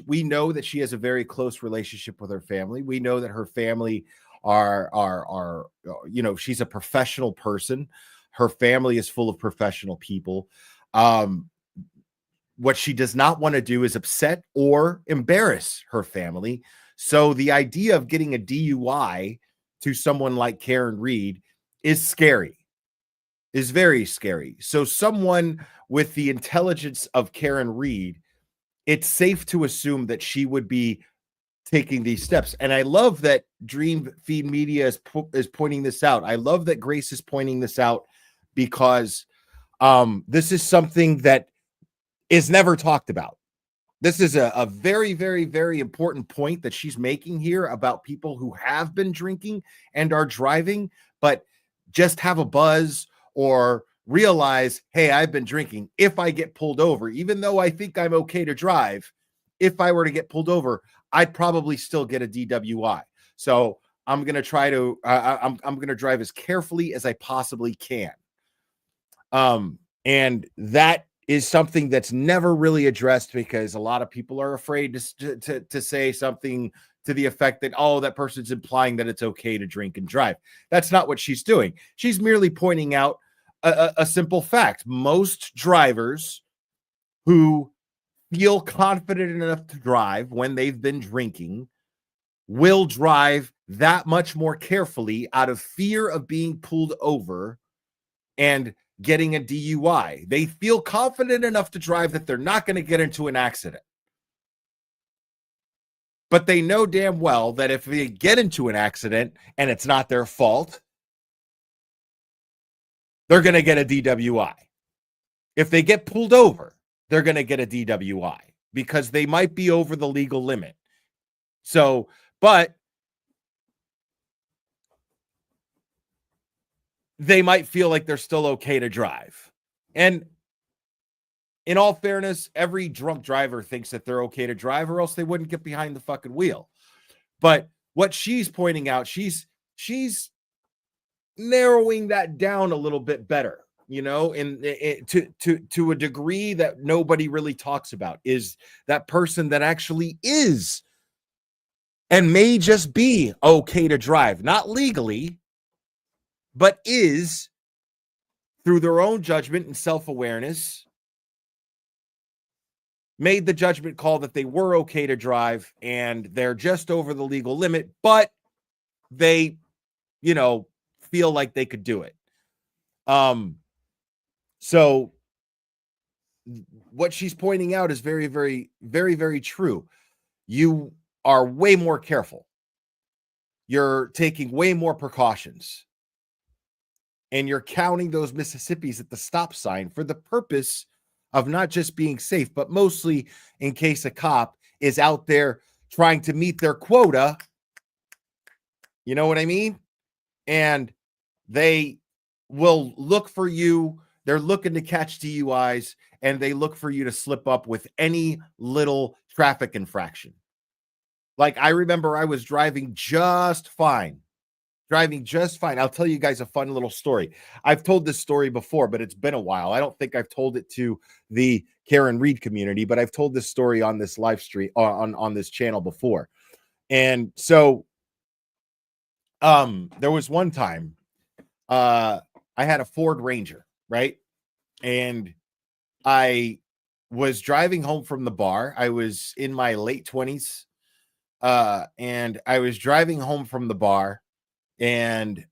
we know that she has a very close relationship with her family. We know that her family are you know, she's a professional person. Her family is full of professional people. What she does not want to do is upset or embarrass her family. So the idea of getting a DUI to someone like Karen Reed is scary, is very scary. So someone with the intelligence of Karen Reed, it's safe to assume that she would be taking these steps. And I love that Dream Feed Media is pointing this out. I love that Grace is pointing this out, because this is something that is never talked about. This is a very, very, very important point that she's making here about people who have been drinking and are driving, but just have a buzz or realize, hey, I've been drinking. If I get pulled over, even though I think I'm okay to drive, if I were to get pulled over, I'd probably still get a DWI. So I'm going to try to, I'm going to drive as carefully as I possibly can. And that is something that's never really addressed, because a lot of people are afraid to say something to the effect that, oh, that person's implying that it's okay to drink and drive. That's not what she's doing. She's merely pointing out a simple fact. Most drivers who feel confident enough to drive when they've been drinking will drive that much more carefully out of fear of being pulled over and getting a DUI. They feel confident enough to drive that they're not going to get into an accident. But they know damn well that if they get into an accident and it's not their fault, they're going to get a DWI. If they get pulled over, they're going to get a DWI because they might be over the legal limit. So, but they might feel like they're still okay to drive. And in all fairness, every drunk driver thinks that they're okay to drive, or else they wouldn't get behind the fucking wheel. But what she's pointing out, she's narrowing that down a little bit better, you know, and to a degree that nobody really talks about, is that person that actually is and may just be okay to drive, not legally, but is, through their own judgment and self-awareness, made the judgment call that they were okay to drive and they're just over the legal limit, but they, you know, feel like they could do it. So what she's pointing out is very, very, very, very true. You are way more careful. You're taking way more precautions. And you're counting those Mississippis at the stop sign for the purpose of not just being safe, but mostly in case a cop is out there trying to meet their quota. You know what I mean? And they will look for you. They're looking to catch DUIs, and they look for you to slip up with any little traffic infraction. Like, I remember I was driving just fine. I'll tell you guys a fun little story. I've told this story before, but it's been a while. I don't think I've told it to the Karen Reed community, but I've told this story on this live stream on this channel before. And so there was one time I had a Ford Ranger, right? And I was driving home from the bar. I was in my late 20s. And I was driving home from the bar, and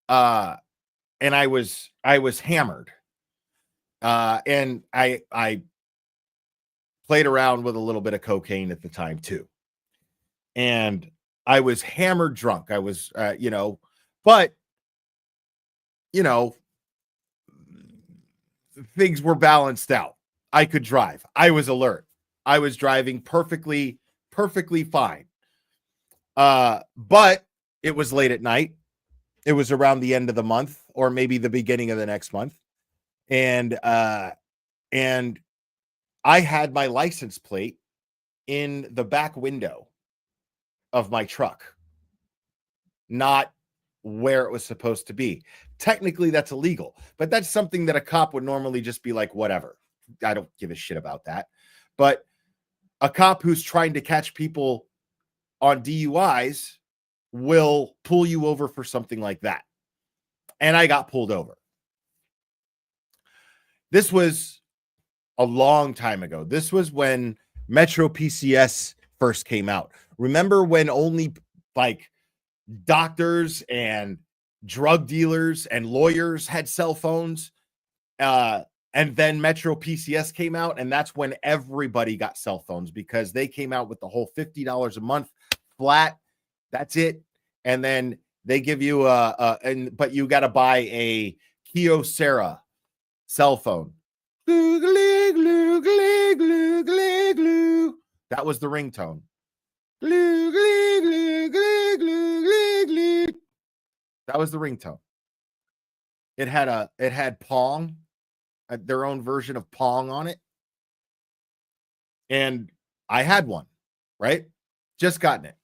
I was hammered. And I played around with a little bit of cocaine at the time too. And I was hammered drunk. I was, but things were balanced out. I could drive. I was alert. I was driving perfectly fine. But it was late at night. It was around the end of the month, or maybe the beginning of the next month. And I had my license plate in the back window of my truck, not where it was supposed to be. Technically, that's illegal, but that's something that a cop would normally just be like, whatever, I don't give a shit about that. But a cop who's trying to catch people on DUIs will pull you over for something like that. And I got pulled over. This was a long time ago. This was when Metro PCS first came out. Remember when only like doctors and drug dealers and lawyers had cell phones? And then Metro PCS came out, and that's when everybody got cell phones because they came out with the whole $50 a month flat. That's it. And then they give you but you got to buy a Kyocera cell phone. That was the ringtone. That was the ringtone. It had Pong, their own version of Pong on it. And I had one, right? Just gotten it.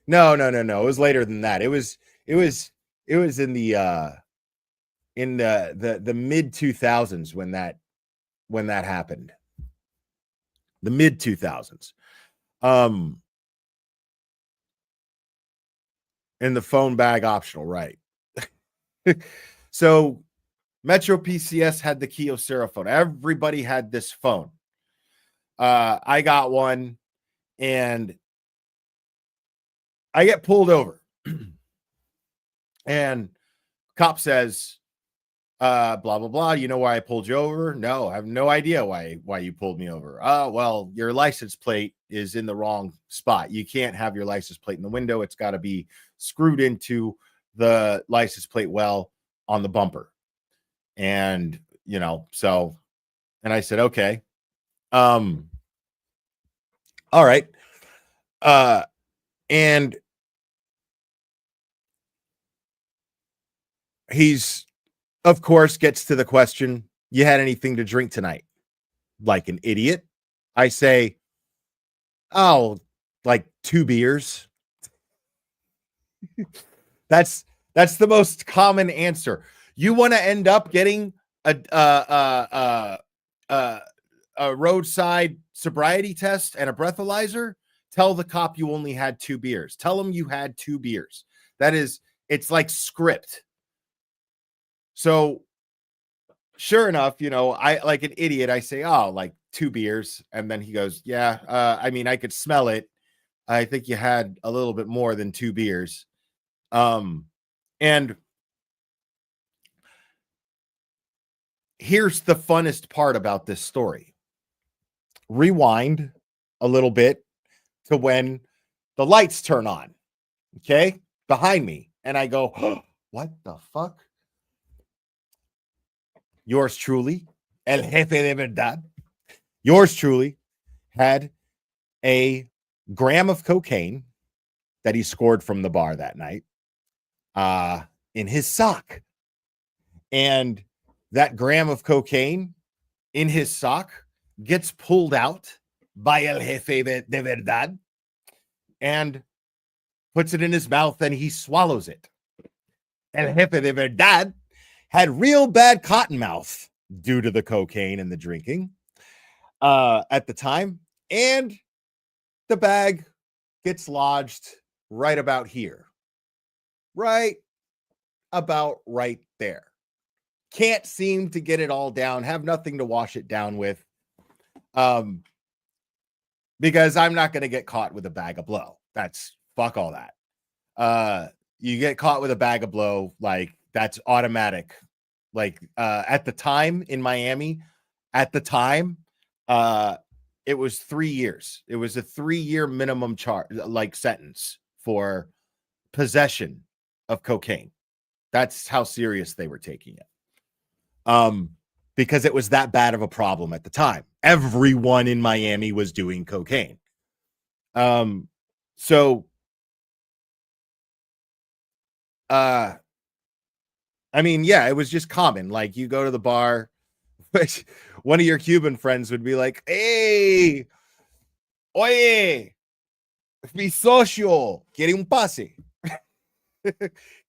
No. It was later than that. It was in the mid 2000s when that happened. The mid 2000s. In the phone bag optional, right? So Metro PCS had the Kyocera phone. Everybody had this phone. I got one, and I get pulled over. And cop says, blah, blah, blah. You know why I pulled you over? No, I have no idea why you pulled me over. Well, your license plate is in the wrong spot. You can't have your license plate in the window. It's got to be screwed into the license plate well on the bumper. And, and I said, okay. All right. And he's, of course, gets to the question, you had anything to drink tonight? Like an idiot. I say, oh, like 2 beers. That's the most common answer. You want to end up getting a roadside sobriety test and a breathalyzer? Tell the cop you only had 2 beers. Tell him you had 2 beers. It's like script. So sure enough, I like an idiot. I say, oh, like 2 beers. And then he goes, yeah, I could smell it. I think you had a little bit more than 2 beers. And here's the funnest part about this story. Rewind a little bit to when the lights turn on, okay, behind me. And I go, oh, what the fuck? Yours truly, El Jefe de Verdad, yours truly had a gram of cocaine that he scored from the bar that night in his sock. And that gram of cocaine in his sock gets pulled out by El Jefe de Verdad and puts it in his mouth, and he swallows it. El Jefe de Verdad had real bad cotton mouth due to the cocaine and the drinking at the time. And the bag gets lodged right about here. Right about right there. Can't seem to get it all down. Have nothing to wash it down with. Because I'm not going to get caught with a bag of blow. That's fuck all that. You get caught with a bag of blow, like that's automatic. Like at the time in Miami, it was 3 years. It was a 3-year minimum charge, like sentence for possession of cocaine. That's how serious they were taking it. Because it was that bad of a problem at the time. Everyone in Miami was doing cocaine. It was just common. Like you go to the bar, which one of your Cuban friends would be like, hey, oye, mi socio, quiere un pase.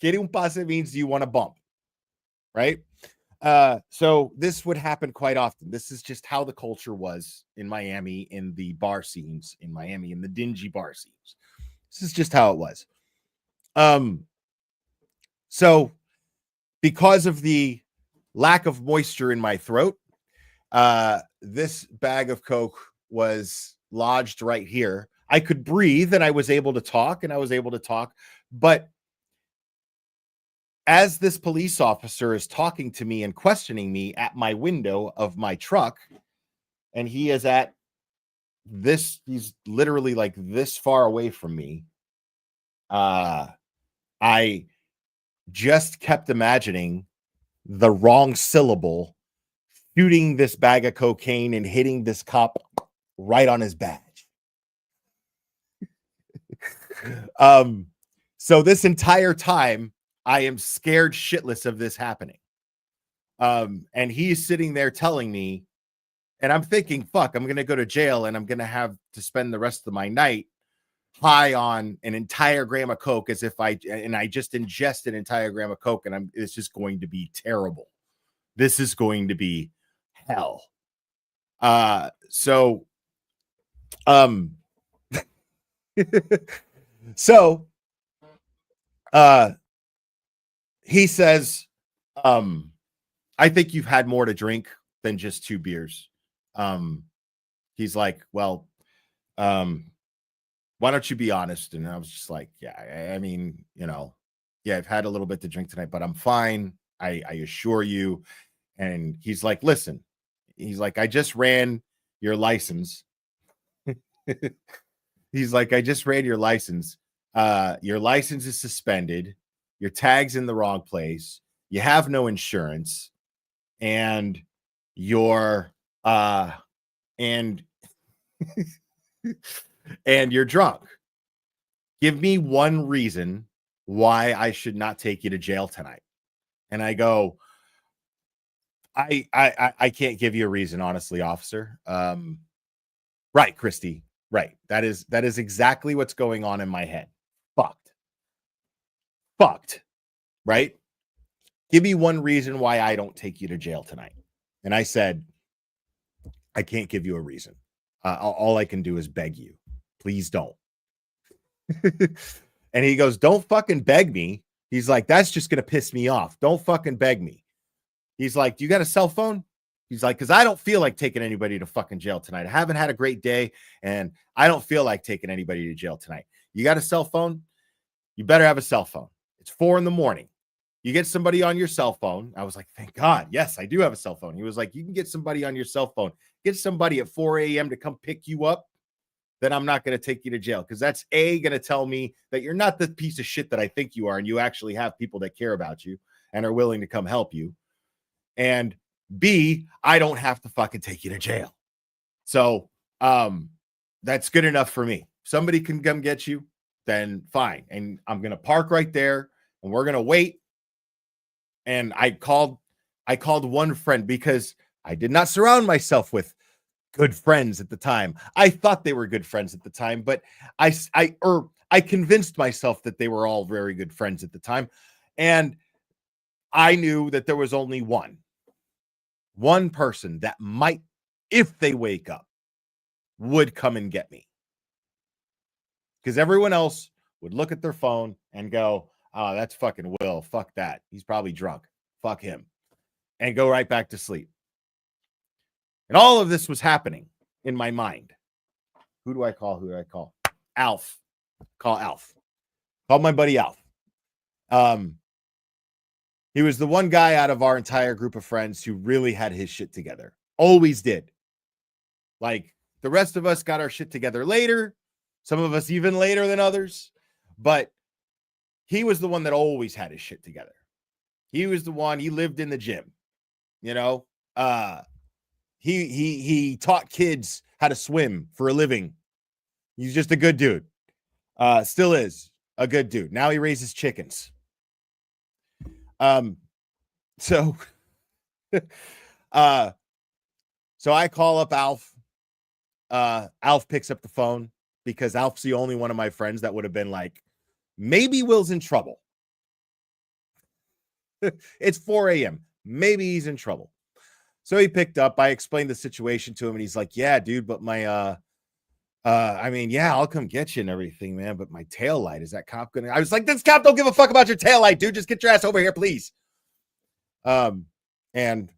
Quiere un pase means you want to bump, right? So this would happen quite often. This is just how the culture was in Miami, in the bar scenes in Miami, in the dingy bar scenes. This is just how it was. So because of the lack of moisture in my throat, this bag of Coke was lodged right here. I could breathe and I was able to talk but as this police officer is talking to me and questioning me at my window of my truck, and he is at this, he's literally like this far away from me. I just kept imagining the wrong syllable shooting this bag of cocaine and hitting this cop right on his badge. So this entire time, I am scared shitless of this happening. And he's sitting there telling me, and I'm thinking, fuck, I'm going to go to jail and I'm going to have to spend the rest of my night high on an entire gram of Coke as if I just ingest an entire gram of Coke, and it's just going to be terrible. This is going to be hell. So he says, I think you've had more to drink than just 2 beers. He's like, well, why don't you be honest? And I was just like, yeah, I mean, yeah, I've had a little bit to drink tonight, but I'm fine. I assure you. And he's like, listen, he's like, I just ran your license. He's like, I just ran your license. Your license is suspended. Your tag's in the wrong place. You have no insurance. And you're and you're drunk. Give me one reason why I should not take you to jail tonight. And I go, I can't give you a reason, honestly, officer. Right, Christy. Right. That is exactly what's going on in my head. Fucked. Right? Give me one reason why I don't take you to jail tonight. And I said, I can't give you a reason. All I can do is beg you. Please don't. And he goes, don't fucking beg me. He's like, that's just going to piss me off. Don't fucking beg me. He's like, do you got a cell phone? He's like, because I don't feel like taking anybody to fucking jail tonight. I haven't had a great day, and I don't feel like taking anybody to jail tonight. You got a cell phone? You better have a cell phone. It's 4 a.m. You get somebody on your cell phone. I was like, thank God. Yes, I do have a cell phone. He was like, you can get somebody on your cell phone. Get somebody at 4 a.m. to come pick you up. Then I'm not going to take you to jail, because that's going to tell me that you're not the piece of shit that I think you are, and you actually have people that care about you and are willing to come help you. And B, I don't have to fucking take you to jail. So that's good enough for me. Somebody can come get you, then fine. And I'm going to park right there, and we're going to wait. And I called one friend, because I did not surround myself with good friends at the time. I thought they were good friends at the time, but I convinced myself that they were all very good friends at the time. And I knew that there was only one person that might, if they wake up, would come and get me. Because everyone else would look at their phone and go, oh, that's fucking Will. Fuck that. He's probably drunk. Fuck him. And go right back to sleep. And all of this was happening in my mind. Who do I call? Alf. Call Alf. Call my buddy Alf. He was the one guy out of our entire group of friends who really had his shit together. Always did. Like, the rest of us got our shit together later. Some of us even later than others. But he was the one that always had his shit together. He was the one, he lived in the gym. He taught kids how to swim for a living. He's just a good dude. Still is a good dude. Now he raises chickens. So I call up Alf. Alf picks up the phone, because Alf's the only one of my friends that would have been like, maybe Will's in trouble. It's 4 a.m. maybe he's in trouble. So he picked up. I explained the situation to him, and he's like, yeah, dude, but my I mean, yeah, I'll come get you and everything, man, but my tail light, is that cop gonna? I was like, this cop don't give a fuck about your tail light, dude. Just get your ass over here, please. And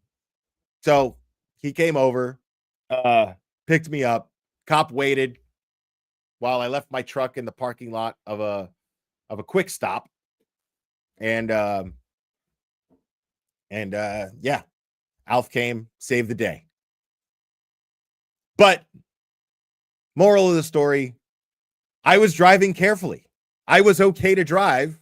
so he came over, picked me up. Cop waited while I left my truck in the parking lot of a quick stop. And yeah, Alf came, saved the day. But moral of the story, I was driving carefully. I was okay to drive,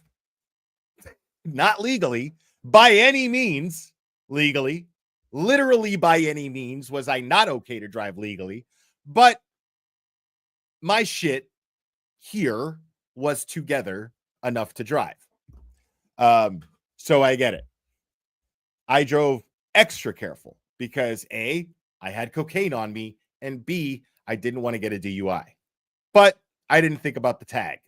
not legally, by any means, legally. Literally by any means was I not okay to drive legally, but my shit here was together enough to drive. So I get it. I drove extra careful because A, I had cocaine on me, and B, I didn't want to get a DUI. But I didn't think about the tag.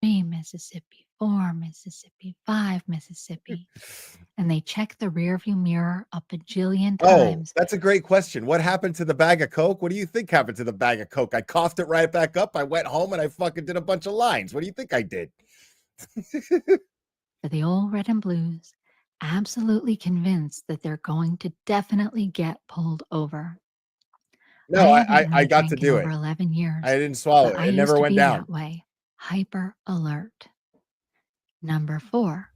Mississippi, 4 Mississippi, 5 Mississippi. And they check the rearview mirror a bajillion times.
Oh, that's a great question. What happened to the bag of Coke? What do you think happened to the bag of Coke? I coughed it right back up. I went home and I fucking did a bunch of lines. What do you think I did?
For the old red and blues, absolutely convinced that they're going to definitely get pulled over.
No, I got to do it.
Over 11 years.
I didn't swallow it. It never went down.
That way. Hyper alert. Number 4.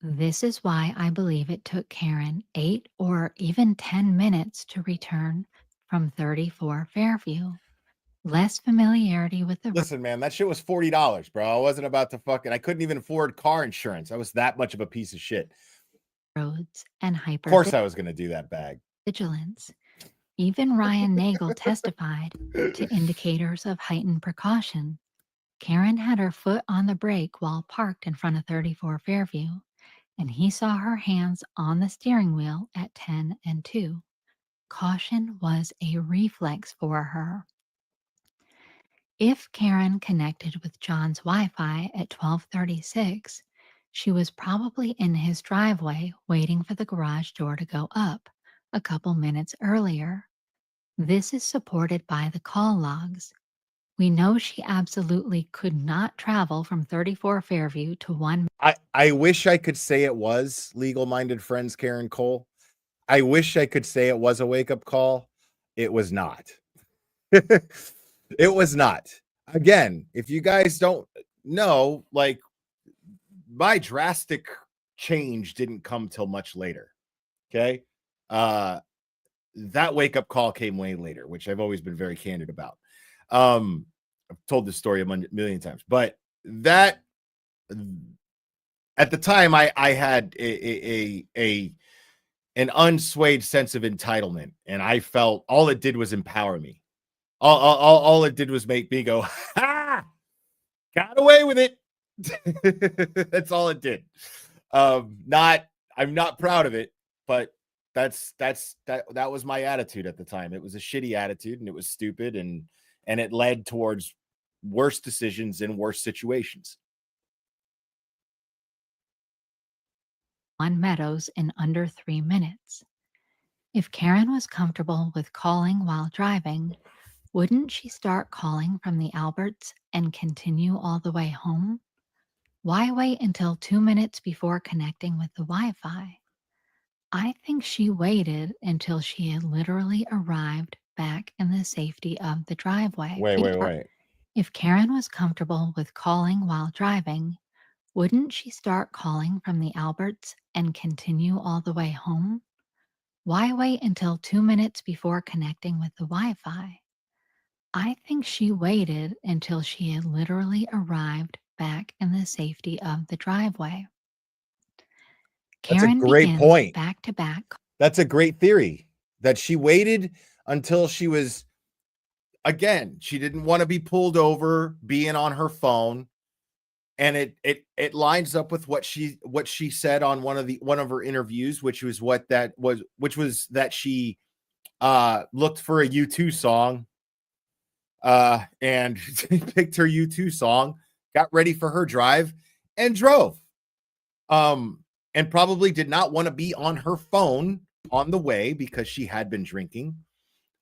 This is why I believe it took Karen 8 or even 10 minutes to return from 34 Fairview. Less familiarity with the...
Listen, man, that shit was $40, bro. I wasn't about to fucking... I couldn't even afford car insurance. I was that much of a piece of shit.
Roads and hyper...
Of course I was going to do that bag.
Vigilance. Even Ryan Nagel testified to indicators of heightened precaution. Karen had her foot on the brake while parked in front of 34 Fairview, and he saw her hands on the steering wheel at 10 and 2. Caution was a reflex for her. If Karen connected with John's Wi-Fi at 12:36, she was probably in his driveway waiting for the garage door to go up a couple minutes earlier. This is supported by the call logs. We know she absolutely could not travel from 34 Fairview to 1.
I wish I could say it was legal-minded friends, Karen Cole. I wish I could say it was a wake-up call. It was not. It was not. Again, if you guys don't know, like, my drastic change didn't come till much later. Okay? That wake-up call came way later, which I've always been very candid about. I've told this story a million times, but that at the time I had an unswayed sense of entitlement, and I felt all it did was empower me. All it did was make me go, ha! Got away with it. That's all it did. I'm not proud of it, but that was my attitude at the time. It was a shitty attitude, and it was stupid, and it led towards worse decisions in worse situations.
On Meadows in under 3 minutes. If Karen was comfortable with calling while driving, wouldn't she start calling from the Alberts and continue all the way home? Why wait until 2 minutes before connecting with the Wi-Fi? I think she waited until she had literally arrived back in the safety of the driveway.
Wait.
If Karen was comfortable with calling while driving, wouldn't she start calling from the Alberts and continue all the way home? Why wait until 2 minutes before connecting with the Wi-Fi? I think she waited until she had literally arrived back in the safety of the driveway. Karen
That's a great point.
Back to back.
That's a great theory, that she waited until she was, again, she didn't want to be pulled over being on her phone. And it lines up with what she said on one of her interviews, which was that she looked for a U2 song and picked her U2 song, got ready for her drive, and drove. And probably did not want to be on her phone on the way because she had been drinking,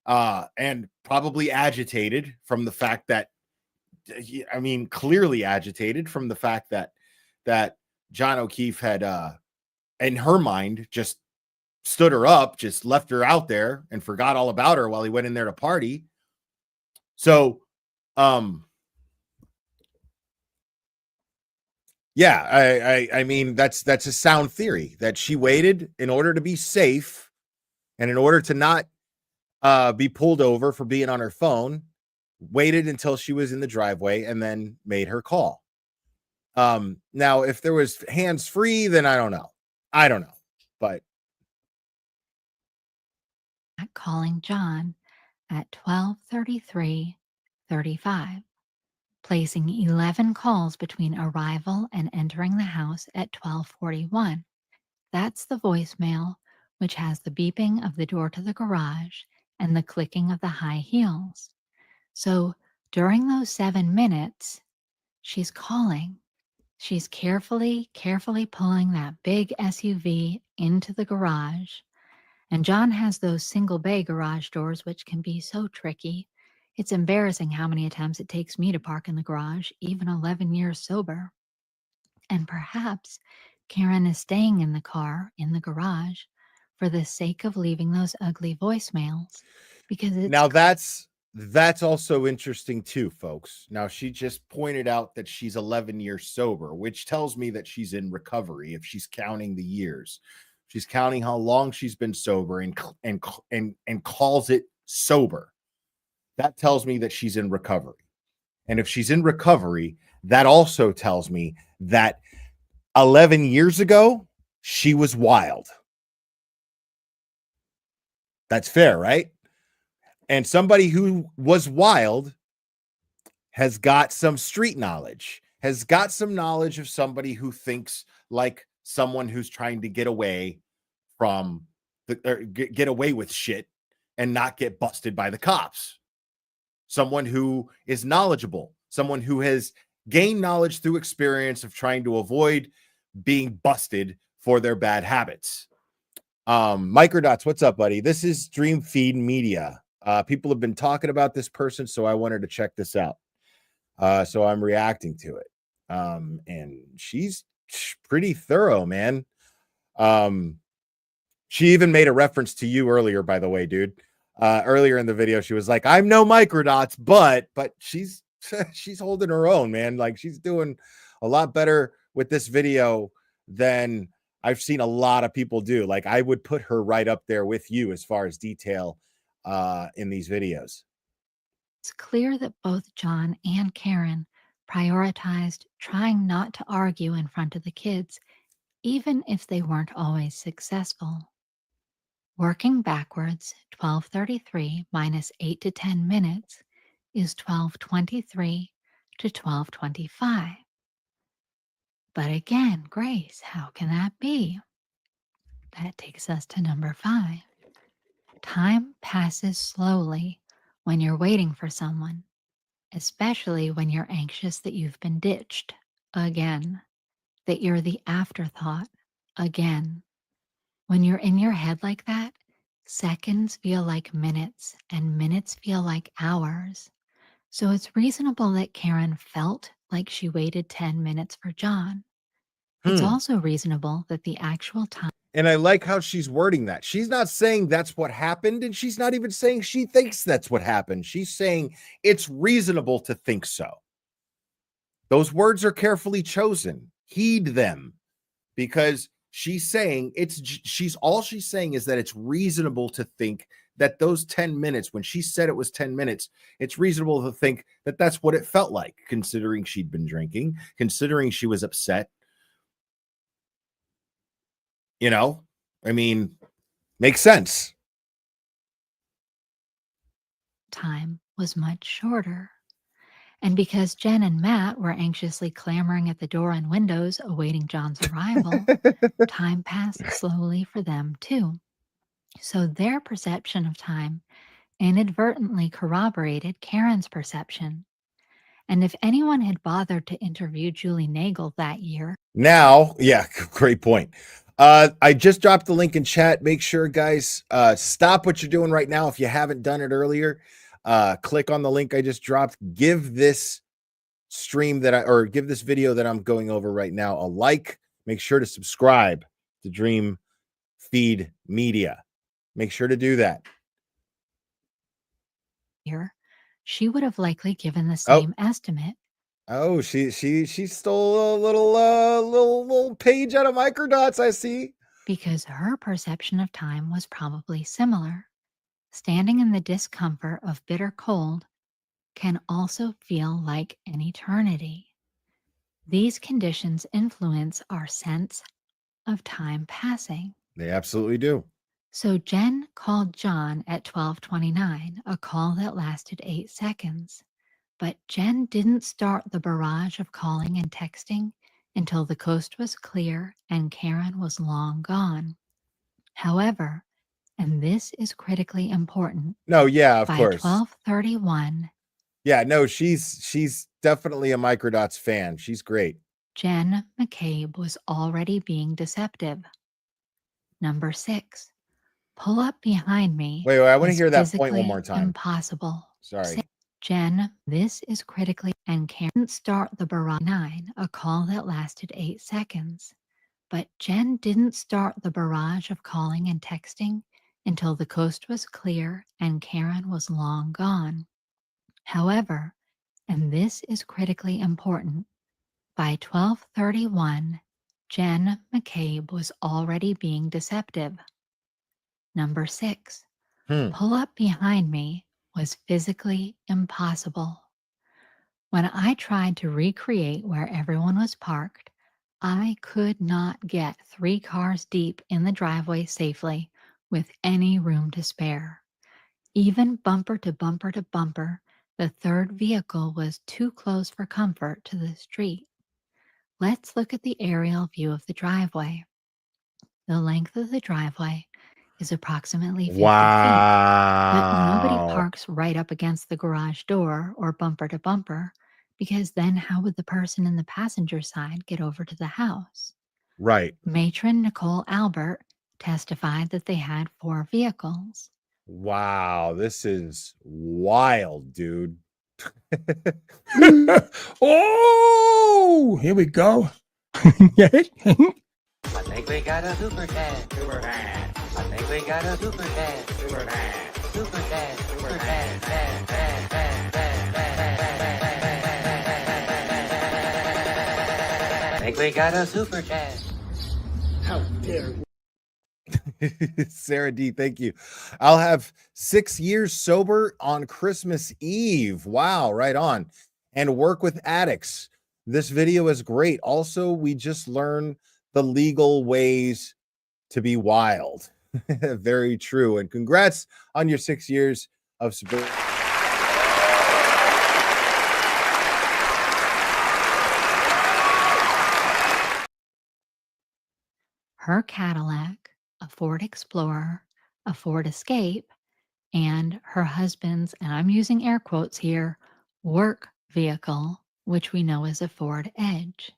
and probably agitated from the fact that, I mean, clearly agitated from the fact that John O'Keefe had, in her mind, just stood her up, just left her out there and forgot all about her while he went in there to party. So, yeah, I mean, that's a sound theory that she waited in order to be safe and in order to not be pulled over for being on her phone, waited until she was in the driveway and then made her call. Now, if there was hands-free, then I don't know, but
calling John at 12:33:35, placing 11 calls between arrival and entering the house at 12:41. That's the voicemail, which has the beeping of the door to the garage and the clicking of the high heels. So during those 7 minutes, she's calling. She's carefully pulling that big SUV into the garage. And John has those single bay garage doors, which can be so tricky. It's embarrassing how many attempts it takes me to park in the garage, even 11 years sober. And perhaps Karen is staying in the car, in the garage, for the sake of leaving those ugly voicemails. Because it's
now that's also interesting too, folks. Now, she just pointed out that she's 11 years sober, which tells me that she's in recovery if she's counting the years. She's counting how long she's been sober and calls it sober. That tells me that she's in recovery. And if she's in recovery, that also tells me that 11 years ago, she was wild. That's fair, right? And somebody who was wild has got some street knowledge, has got some knowledge of somebody who thinks like someone who's trying to get away from get away with shit and not get busted by the cops. Someone who is knowledgeable, someone who has gained knowledge through experience of trying to avoid being busted for their bad habits. Microdots, what's up, buddy? This is Dream Feed Media. People have been talking about this person, so I wanted to check this out. So I'm reacting to it. And she's pretty thorough, man. She even made a reference to you earlier, by the way, dude. Earlier in the video, she was like, I'm no Microdots, but she's holding her own, man. Like, she's doing a lot better with this video than I've seen a lot of people do. Like, I would put her right up there with you as far as detail in these videos.
It's clear that both John and Karen prioritized trying not to argue in front of the kids, even if they weren't always successful. Working backwards, 12:33 minus 8 to 10 minutes is 12:23 to 12:25. But again, Grace, how can that be? That takes us to number 5. Time passes slowly when you're waiting for someone, especially when you're anxious that you've been ditched again, that you're the afterthought again. When you're in your head like that, seconds feel like minutes and minutes feel like hours. So it's reasonable that Karen felt like she waited 10 minutes for John. It's also reasonable that the actual time.
And I like how she's wording that. She's not saying that's what happened, and she's not even saying she thinks that's what happened. She's saying it's reasonable to think so. Those words are carefully chosen. Heed them, because she's saying she's saying is that it's reasonable to think that those 10 minutes, when she said it was 10 minutes, it's reasonable to think that that's what it felt like, considering she'd been drinking, considering she was upset. You know, I mean, makes sense.
Time was much shorter. And because Jen and Matt were anxiously clamoring at the door and windows awaiting John's arrival, time passed slowly for them too. So their perception of time inadvertently corroborated Karen's perception. And if anyone had bothered to interview Julie Nagel that year.
Now, yeah, great point. I just dropped the link in chat. Make sure, guys, stop what you're doing right now. If you haven't done it earlier, click on the link I just dropped. Give this stream give this video that I'm going over right now a like. Make sure to subscribe to Dream Feed Media. Make sure to do that.
Here, she would have likely given the same estimate.
Oh, she stole a little page out of microdots, I see.
Because her perception of time was probably similar. Standing in the discomfort of bitter cold can also feel like an eternity. These conditions influence our sense of time passing.
They absolutely do.
So Jen called John at 12:29, a call that lasted 8 seconds. But Jen didn't start the barrage of calling and texting until the coast was clear and Karen was long gone. However, and this is critically important.
No, yeah, of
by
course.
12:31.
Yeah, no, she's definitely a Microdots fan. She's great.
Jen McCabe was already being deceptive. Number 6. Pull up behind me.
Wait, I want to
is
hear that point
physically
one more time.
Impossible.
Sorry.
Jen, this is critically, and Karen start the barrage 9, a call that lasted 8 seconds. But Jen didn't start the barrage of calling and texting until the coast was clear and Karen was long gone. However, and this is critically important, by 12:31, Jen McCabe was already being deceptive. Number 6. Pull up behind me was physically impossible. When I tried to recreate where everyone was parked, I could not get 3 cars deep in the driveway safely with any room to spare. Even bumper to bumper to bumper, the third vehicle was too close for comfort to the street. Let's look at the aerial view of the driveway. The length of the driveway is approximately 50 feet, but nobody parks right up against the garage door or bumper to bumper, because then how would the person in the passenger side get over to the house?
Right.
Matron Nicole Albert testified that they had 4 vehicles.
Wow, this is wild, dude.
Oh, here we go.
I think we got a super dad. Super dad. I think we got a super dad. Super dad. Super dad. Super dad. Dad, dad, dad, dad, dad. I think we got a super dad.
How dare you?
Sarah D, thank you. I'll have 6 years sober on Christmas Eve. Wow, right on. And work with addicts. This video is great. Also, we just learned the legal ways to be wild. Very true. And congrats on your 6 years of sobriety.
Her Cadillac, a Ford Explorer, a Ford Escape, and her husband's, and I'm using air quotes here, work vehicle, which we know as a Ford Edge.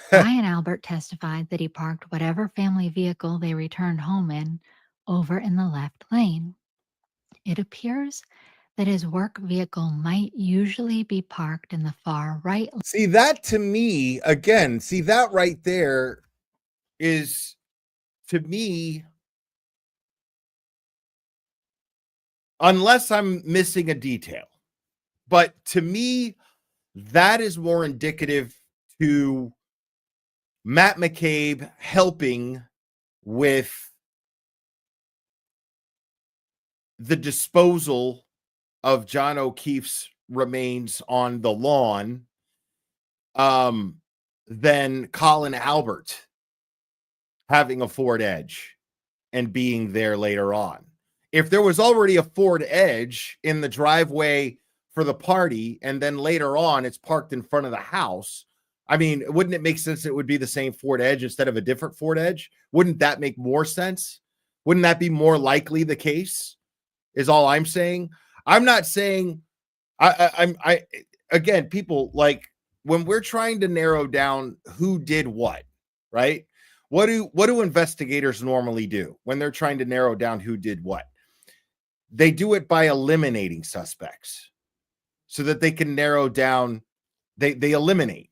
Brian Albert testified that he parked whatever family vehicle they returned home in over in the left lane. It appears that his work vehicle might usually be parked in the far right.
See, that to me, again, see that right there is, to me, unless I'm missing a detail, but to me, that is more indicative to Matt McCabe helping with the disposal of John O'Keefe's remains on the lawn than Colin Albert having a Ford Edge and being there later on. If there was already a Ford Edge in the driveway for the party, and then later on it's parked in front of the house, I mean, wouldn't it make sense it would be the same Ford Edge instead of a different Ford Edge? Wouldn't that make more sense? Wouldn't that be more likely the case? Is all I'm saying. I'm not saying again, people, like, when we're trying to narrow down who did what, right? What do investigators normally do when they're trying to narrow down who did what? They do it by eliminating suspects so that they can narrow down. They eliminate.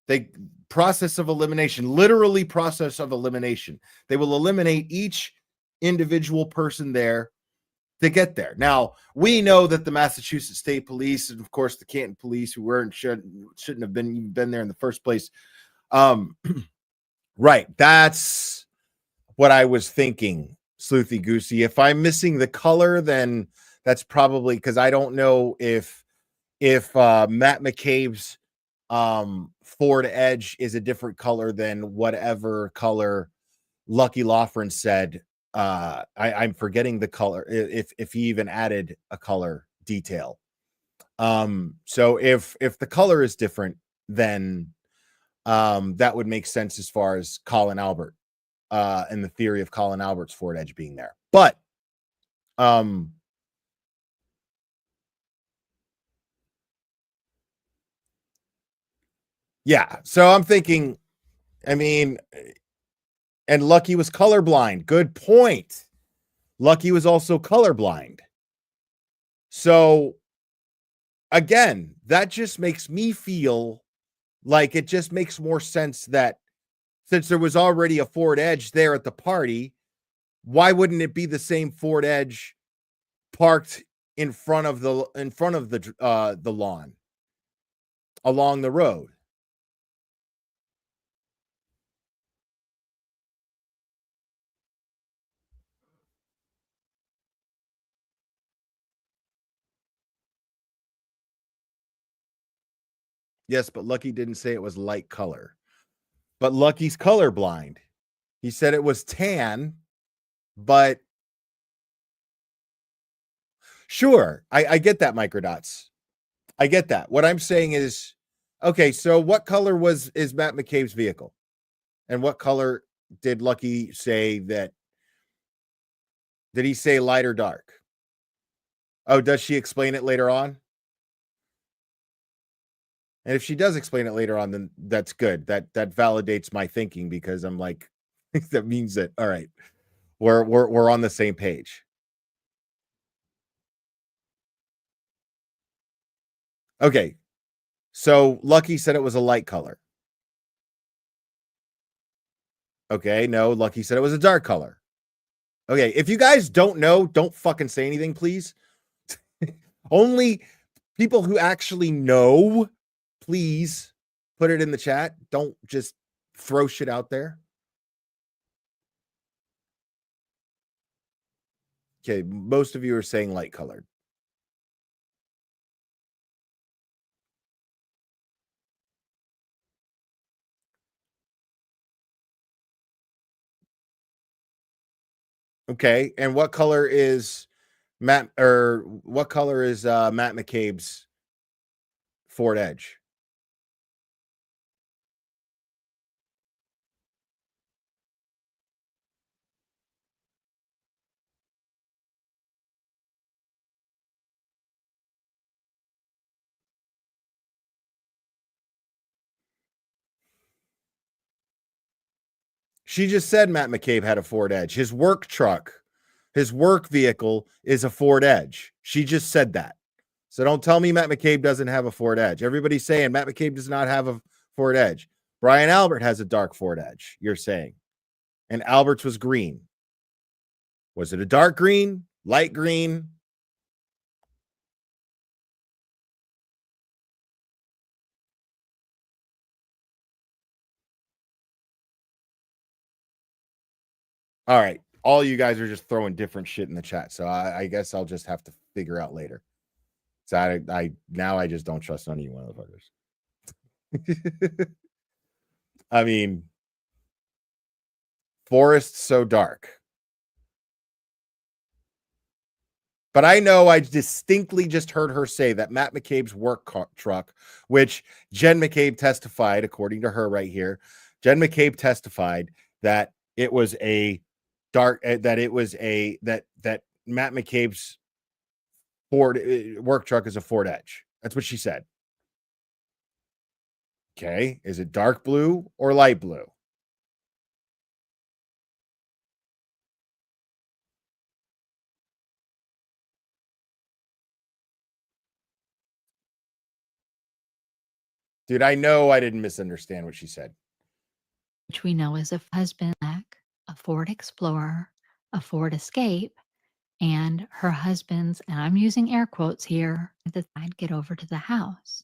They process of elimination, literally process of elimination. They will eliminate each individual person there to get there. Now, we know that the Massachusetts State Police and, of course, the Canton Police, who shouldn't have been there in the first place. Right. That's what I was thinking, Sleuthy Goosey. If I'm missing the color, then that's probably because I don't know if Matt McCabe's Ford Edge is a different color than whatever color Lucky Loughran said. I'm forgetting the color, if he even added a color detail. So if the color is different, then that would make sense as far as Colin Albert and the theory of Colin Albert's Ford Edge being there. But yeah, so I'm thinking, I mean, and Lucky was colorblind. Good point. Lucky was also colorblind. So again, that just makes me feel like it just makes more sense that since there was already a Ford Edge there at the party, why wouldn't it be the same Ford Edge parked in front of the lawn along the road? Yes, but Lucky didn't say it was light color. But Lucky's colorblind. He said it was tan, but sure, I get that, Microdots. I get that. What I'm saying is, okay, so what color is Matt McCabe's vehicle? And what color did Lucky say that? Did he say light or dark? Oh, does she explain it later on? And if she does explain it later on, then that's good. That validates my thinking, because I'm like, that means that, all right, we're on the same page. Okay. So Lucky said it was a light color. Okay, no, Lucky said it was a dark color. Okay, if you guys don't know, don't fucking say anything, please. Only people who actually know, please put it in the chat. Don't just throw shit out there. Okay, most of you are saying light colored. Okay, and what color is Matt McCabe's Ford Edge? She just said Matt McCabe had a Ford Edge. His work truck, his work vehicle is a Ford Edge. She just said that. So don't tell me Matt McCabe doesn't have a Ford Edge. Everybody's saying Matt McCabe does not have a Ford Edge. Brian Albert has a dark Ford Edge, you're saying. And Albert's was green. Was it a dark green? Light green? All right. All you guys are just throwing different shit in the chat. So I guess I'll just have to figure out later. So I just don't trust none of you motherfuckers. I mean, forest so dark. But I know I distinctly just heard her say that Matt McCabe's work truck, which Jen McCabe testified, according to her right here, Jen McCabe testified that it was a dark, that Matt McCabe's Ford work truck is a Ford Edge. That's what she said. Okay. Is it dark blue or light blue? Dude, I know I didn't misunderstand what she said.
Which we know is a husband, a Ford Explorer, a Ford Escape, and her husband's, and I'm using air quotes here, that I'd get over to the house.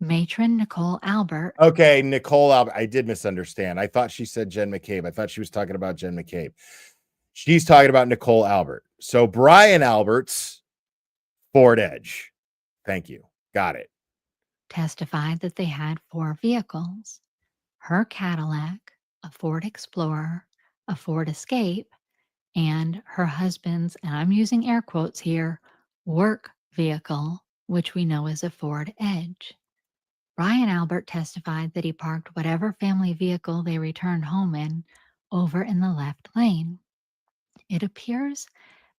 Matron Nicole Albert.
Okay, Nicole Albert. I did misunderstand. I thought she said Jen McCabe. I thought she was talking about Jen McCabe. She's talking about Nicole Albert. So Brian Albert's Ford Edge. Thank you. Got it.
Testified that they had 4 vehicles. Her Cadillac, a Ford Explorer, a Ford Escape, and her husband's, and I'm using air quotes here, work vehicle, which we know is a Ford Edge. Brian Albert testified that he parked whatever family vehicle they returned home in over in the left lane. It appears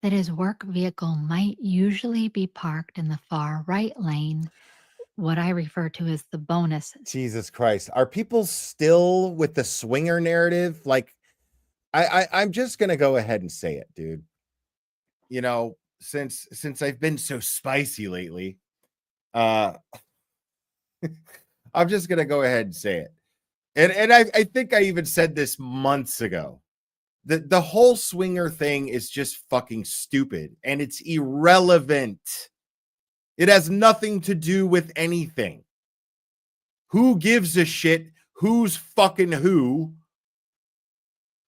that his work vehicle might usually be parked in the far right lane, what I refer to as the bonus.
Jesus Christ. Are people still with the swinger narrative? Like, I'm just gonna go ahead and say it, dude. You know, since I've been so spicy lately, I'm just gonna go ahead and say it. And I think I even said this months ago. The whole swinger thing is just fucking stupid and it's irrelevant. It has nothing to do with anything. Who gives a shit who's fucking who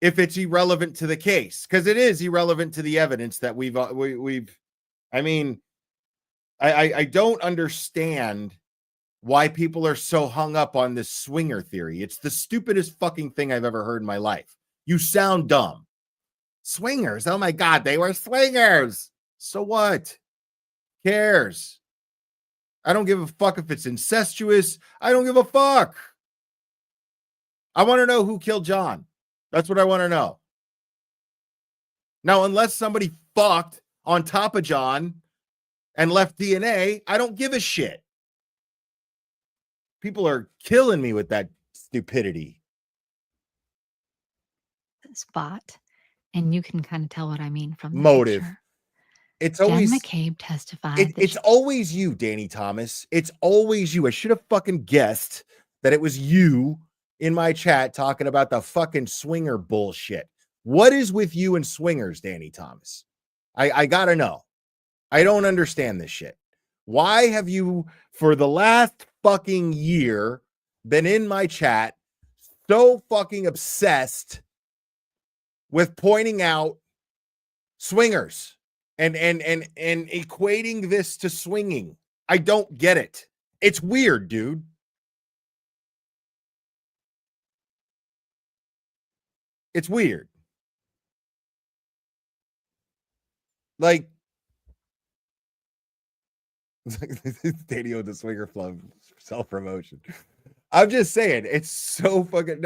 if it's irrelevant to the case? Because it is irrelevant to the evidence that we've I mean, I don't understand why people are so hung up on this swinger theory. It's the stupidest fucking thing I've ever heard in my life. You sound dumb. Swingers. Oh my God, they were swingers. So what? Cares? I don't give a fuck if it's incestuous. I don't give a fuck. I want to know who killed John. That's what I want to know. Now, unless somebody fucked on top of John and left DNA, I don't give a shit. People are killing me with that stupidity.
Spot, and you can kind of tell what I mean from the
Motive.
picture.
It's
Jen
always
McCabe testified.
it's always you, Danny Thomas. It's always you. I should have fucking guessed that it was you in my chat talking about the fucking swinger bullshit. What is with you and swingers, Danny Thomas? I gotta know. I don't understand this shit. Why have you, for the last fucking year, been in my chat so fucking obsessed with pointing out swingers and equating this to swinging? I don't get it. It's weird, dude. It's weird. Like, Danny the swinger club self-promotion. I'm just saying, it's so fucking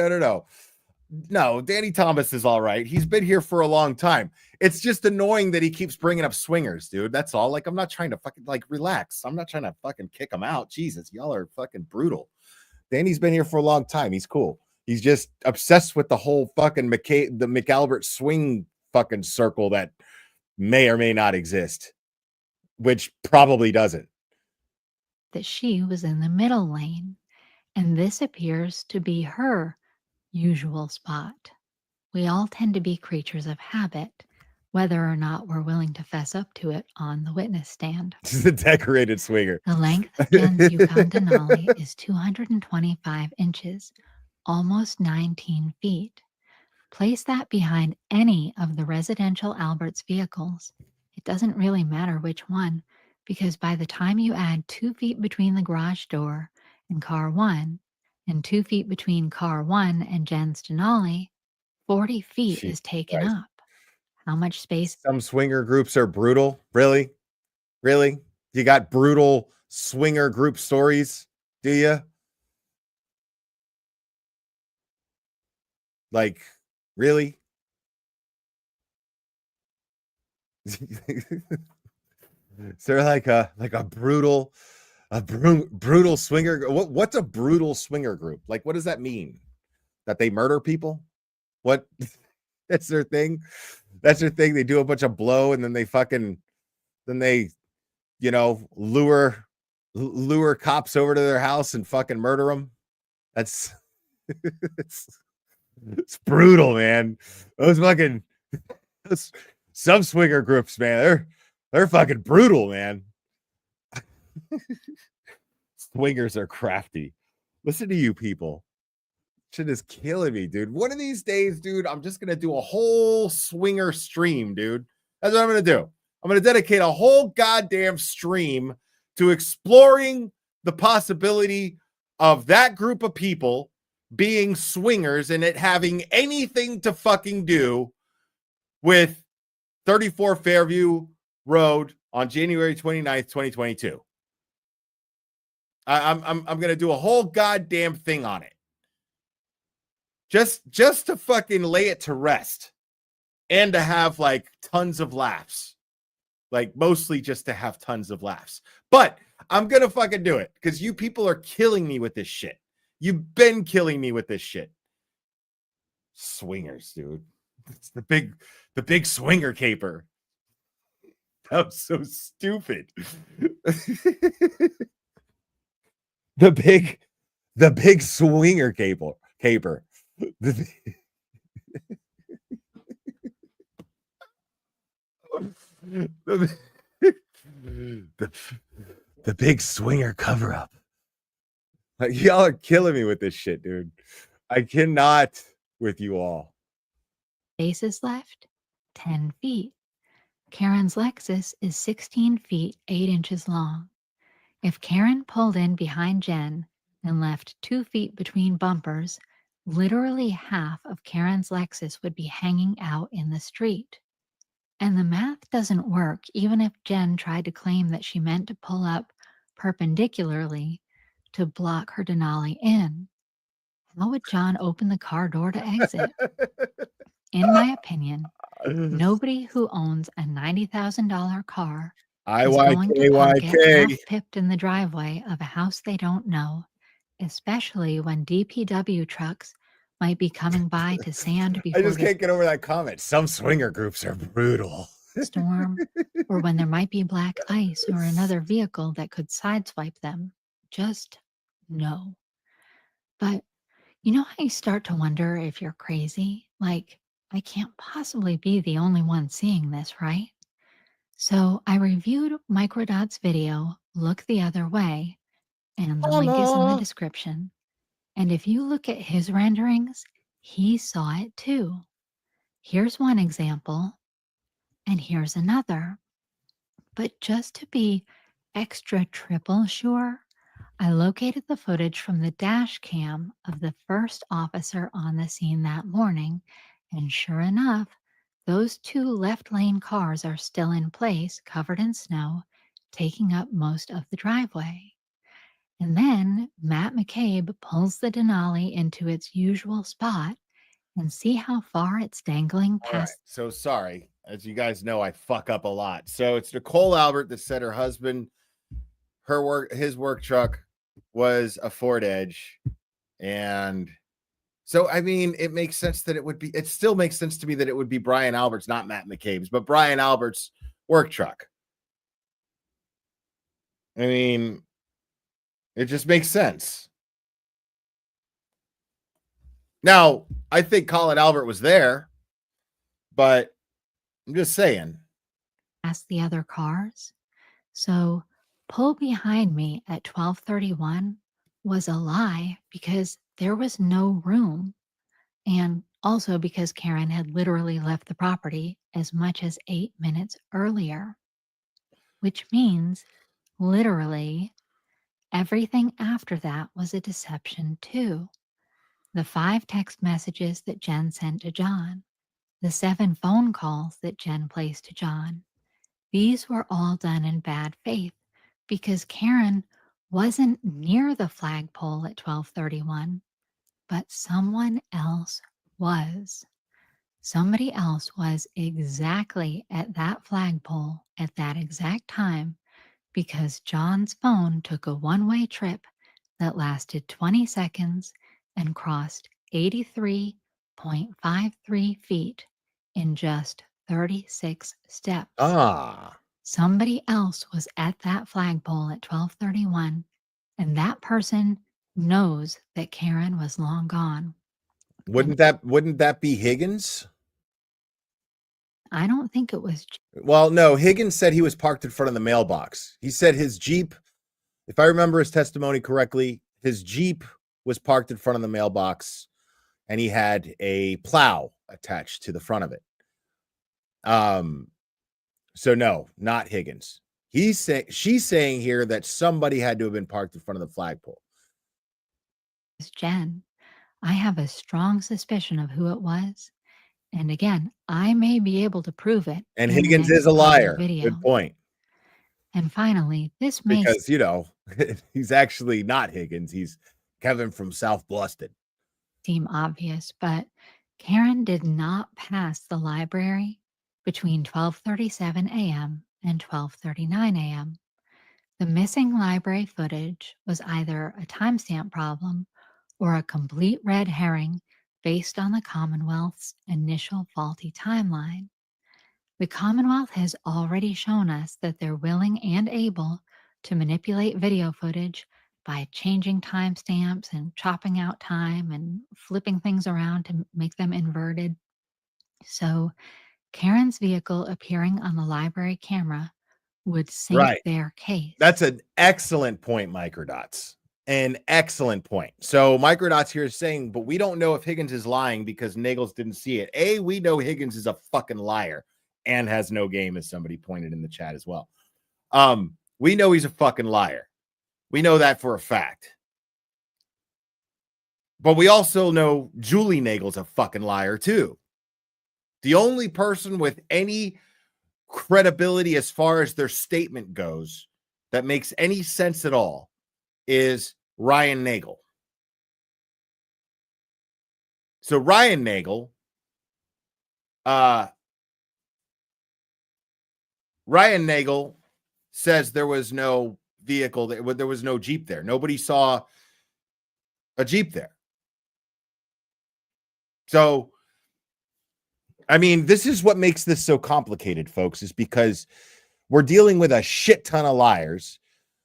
no, Danny Thomas is all right. He's been here for a long time. It's just annoying that he keeps bringing up swingers, dude. That's all. Like, I'm not trying to fucking relax. I'm not trying to fucking kick him out. Jesus, y'all are fucking brutal. Danny's been here for a long time. He's cool. He's just obsessed with the whole fucking the McAlbert swing fucking circle that may or may not exist, which probably doesn't.
That she was in the middle lane, and this appears to be her usual spot. We all tend to be creatures of habit, whether or not we're willing to fess up to it on the witness stand.
She's a decorated swinger.
The length of Jen's Yukon Denali is 225 inches, almost 19 feet. Place that behind any of the residential Albert's vehicles. It doesn't really matter which one, because by the time you add 2 feet between the garage door and car 1, and 2 feet between car 1 and Jen's Denali, 40 feet is taken up. How much space?
Some swinger groups are brutal. Really? Really? You got brutal swinger group stories, do you? Like, really? Is there like a brutal A brutal swinger. What's a brutal swinger group? Like, what does that mean? That they murder people? What? That's their thing. That's their thing. They do a bunch of blow and then they lure cops over to their house and fucking murder them. That's it's brutal, man. Those some swinger groups, man. They're fucking brutal, man. Swingers are crafty. Listen to you people. Shit is killing me, dude. One of these days, dude, I'm just gonna do a whole swinger stream, dude. That's what I'm gonna do. I'm gonna dedicate a whole goddamn stream to exploring the possibility of that group of people being swingers and it having anything to fucking do with 34 Fairview Road on January 29th, 2022. I'm gonna do a whole goddamn thing on it. Just to fucking lay it to rest and to have like tons of laughs. Like mostly just to have tons of laughs. But I'm going to fucking do it because you people are killing me with this shit. You've been killing me with this shit. Swingers, dude. It's the big swinger caper. That was so stupid. The big swinger caper. The big swinger cover up. Like, y'all are killing me with this shit, dude. I cannot with you all.
Spaces left 10 feet. Karen's Lexus is 16 feet 8 inches long. If Karen pulled in behind Jen and left 2 feet between bumpers, literally half of Karen's Lexus would be hanging out in the street. And the math doesn't work even if Jen tried to claim that she meant to pull up perpendilarly to block her Denali in. How would John open the car door to exit? In my opinion, nobody who owns a $90,000 car is going to park it half-pipped in the driveway of a house they don't know, especially when DPW trucks might be coming by to sand before
I just can't get over that comment. Some swinger groups are brutal.
Storm, or when there might be black ice or another vehicle that could sideswipe them. Just no. But you know how you start to wonder if you're crazy? Like, I can't possibly be the only one seeing this, right? So I reviewed Microdot's video, Look the Other Way, and the link is in the description. And if you look at his renderings, he saw it too. Here's one example, and here's another. But just to be extra triple sure, I located the footage from the dash cam of the first officer on the scene that morning, and sure enough, those 2 left lane cars are still in place, covered in snow, taking up most of the driveway. And then Matt McCabe pulls the Denali into its usual spot and see how far it's dangling past.
Right. So sorry. As you guys know, I fuck up a lot. So it's Nicole Albert that said her husband, his work truck was a Ford Edge. And so, I mean, it makes sense that it still makes sense to me that it would be Brian Albert's, not Matt McCabe's, but Brian Albert's work truck. I mean, it just makes sense. Now, I think Colin Albert was there, but I'm just saying.
Past the other cars. So pull behind me at 12:31 was a lie because there was no room. And also because Karen had literally left the property as much as 8 minutes earlier. Which means literally everything after that was a deception too. The 5 text messages that Jen sent to John, the 7 phone calls that Jen placed to John, these were all done in bad faith because Karen wasn't near the flagpole at 12:31, but someone else was. Somebody else was exactly at that flagpole at that exact time because John's phone took a one-way trip that lasted 20 seconds and crossed 83.53 feet in just 36 steps.
Ah.
Somebody else was at that flagpole at 12:31, and that person knows that Karen was long gone.
Wouldn't that be Higgins?
I don't think it was.
Well, no, Higgins said he was parked in front of the mailbox. He said his Jeep, if I remember his testimony correctly, his Jeep was parked in front of the mailbox and he had a plow attached to the front of it. So no, not Higgins. She's saying here that somebody had to have been parked in front of the flagpole.
Jen. I have a strong suspicion of who it was. And again, I may be able to prove it.
And Higgins is a liar. Good point.
And finally, this may
because, you know, he's actually not Higgins. He's Kevin from South Boston.
Seem obvious, but Karen did not pass the library between 12:37 a.m. and 12:39 a.m. The missing library footage was either a timestamp problem or a complete red herring based on the Commonwealth's initial faulty timeline. The Commonwealth has already shown us that they're willing and able to manipulate video footage by changing timestamps and chopping out time and flipping things around to make them inverted. So Karen's vehicle appearing on the library camera would sink their case.
That's an excellent point, Microdots. An excellent point. So Microdots here is saying, but we don't know if Higgins is lying because Nagels didn't see it. We know Higgins is a fucking liar and has no game, as somebody pointed in the chat as well. We know he's a fucking liar. We know that for a fact. But we also know Julie Nagel's a fucking liar too. The only person with any credibility as far as their statement goes that makes any sense at all is Ryan Nagel. So Ryan Nagel, says there was no vehicle, there was no Jeep there. Nobody saw a Jeep there. So, I mean, this is what makes this so complicated, folks, is because we're dealing with a shit ton of liars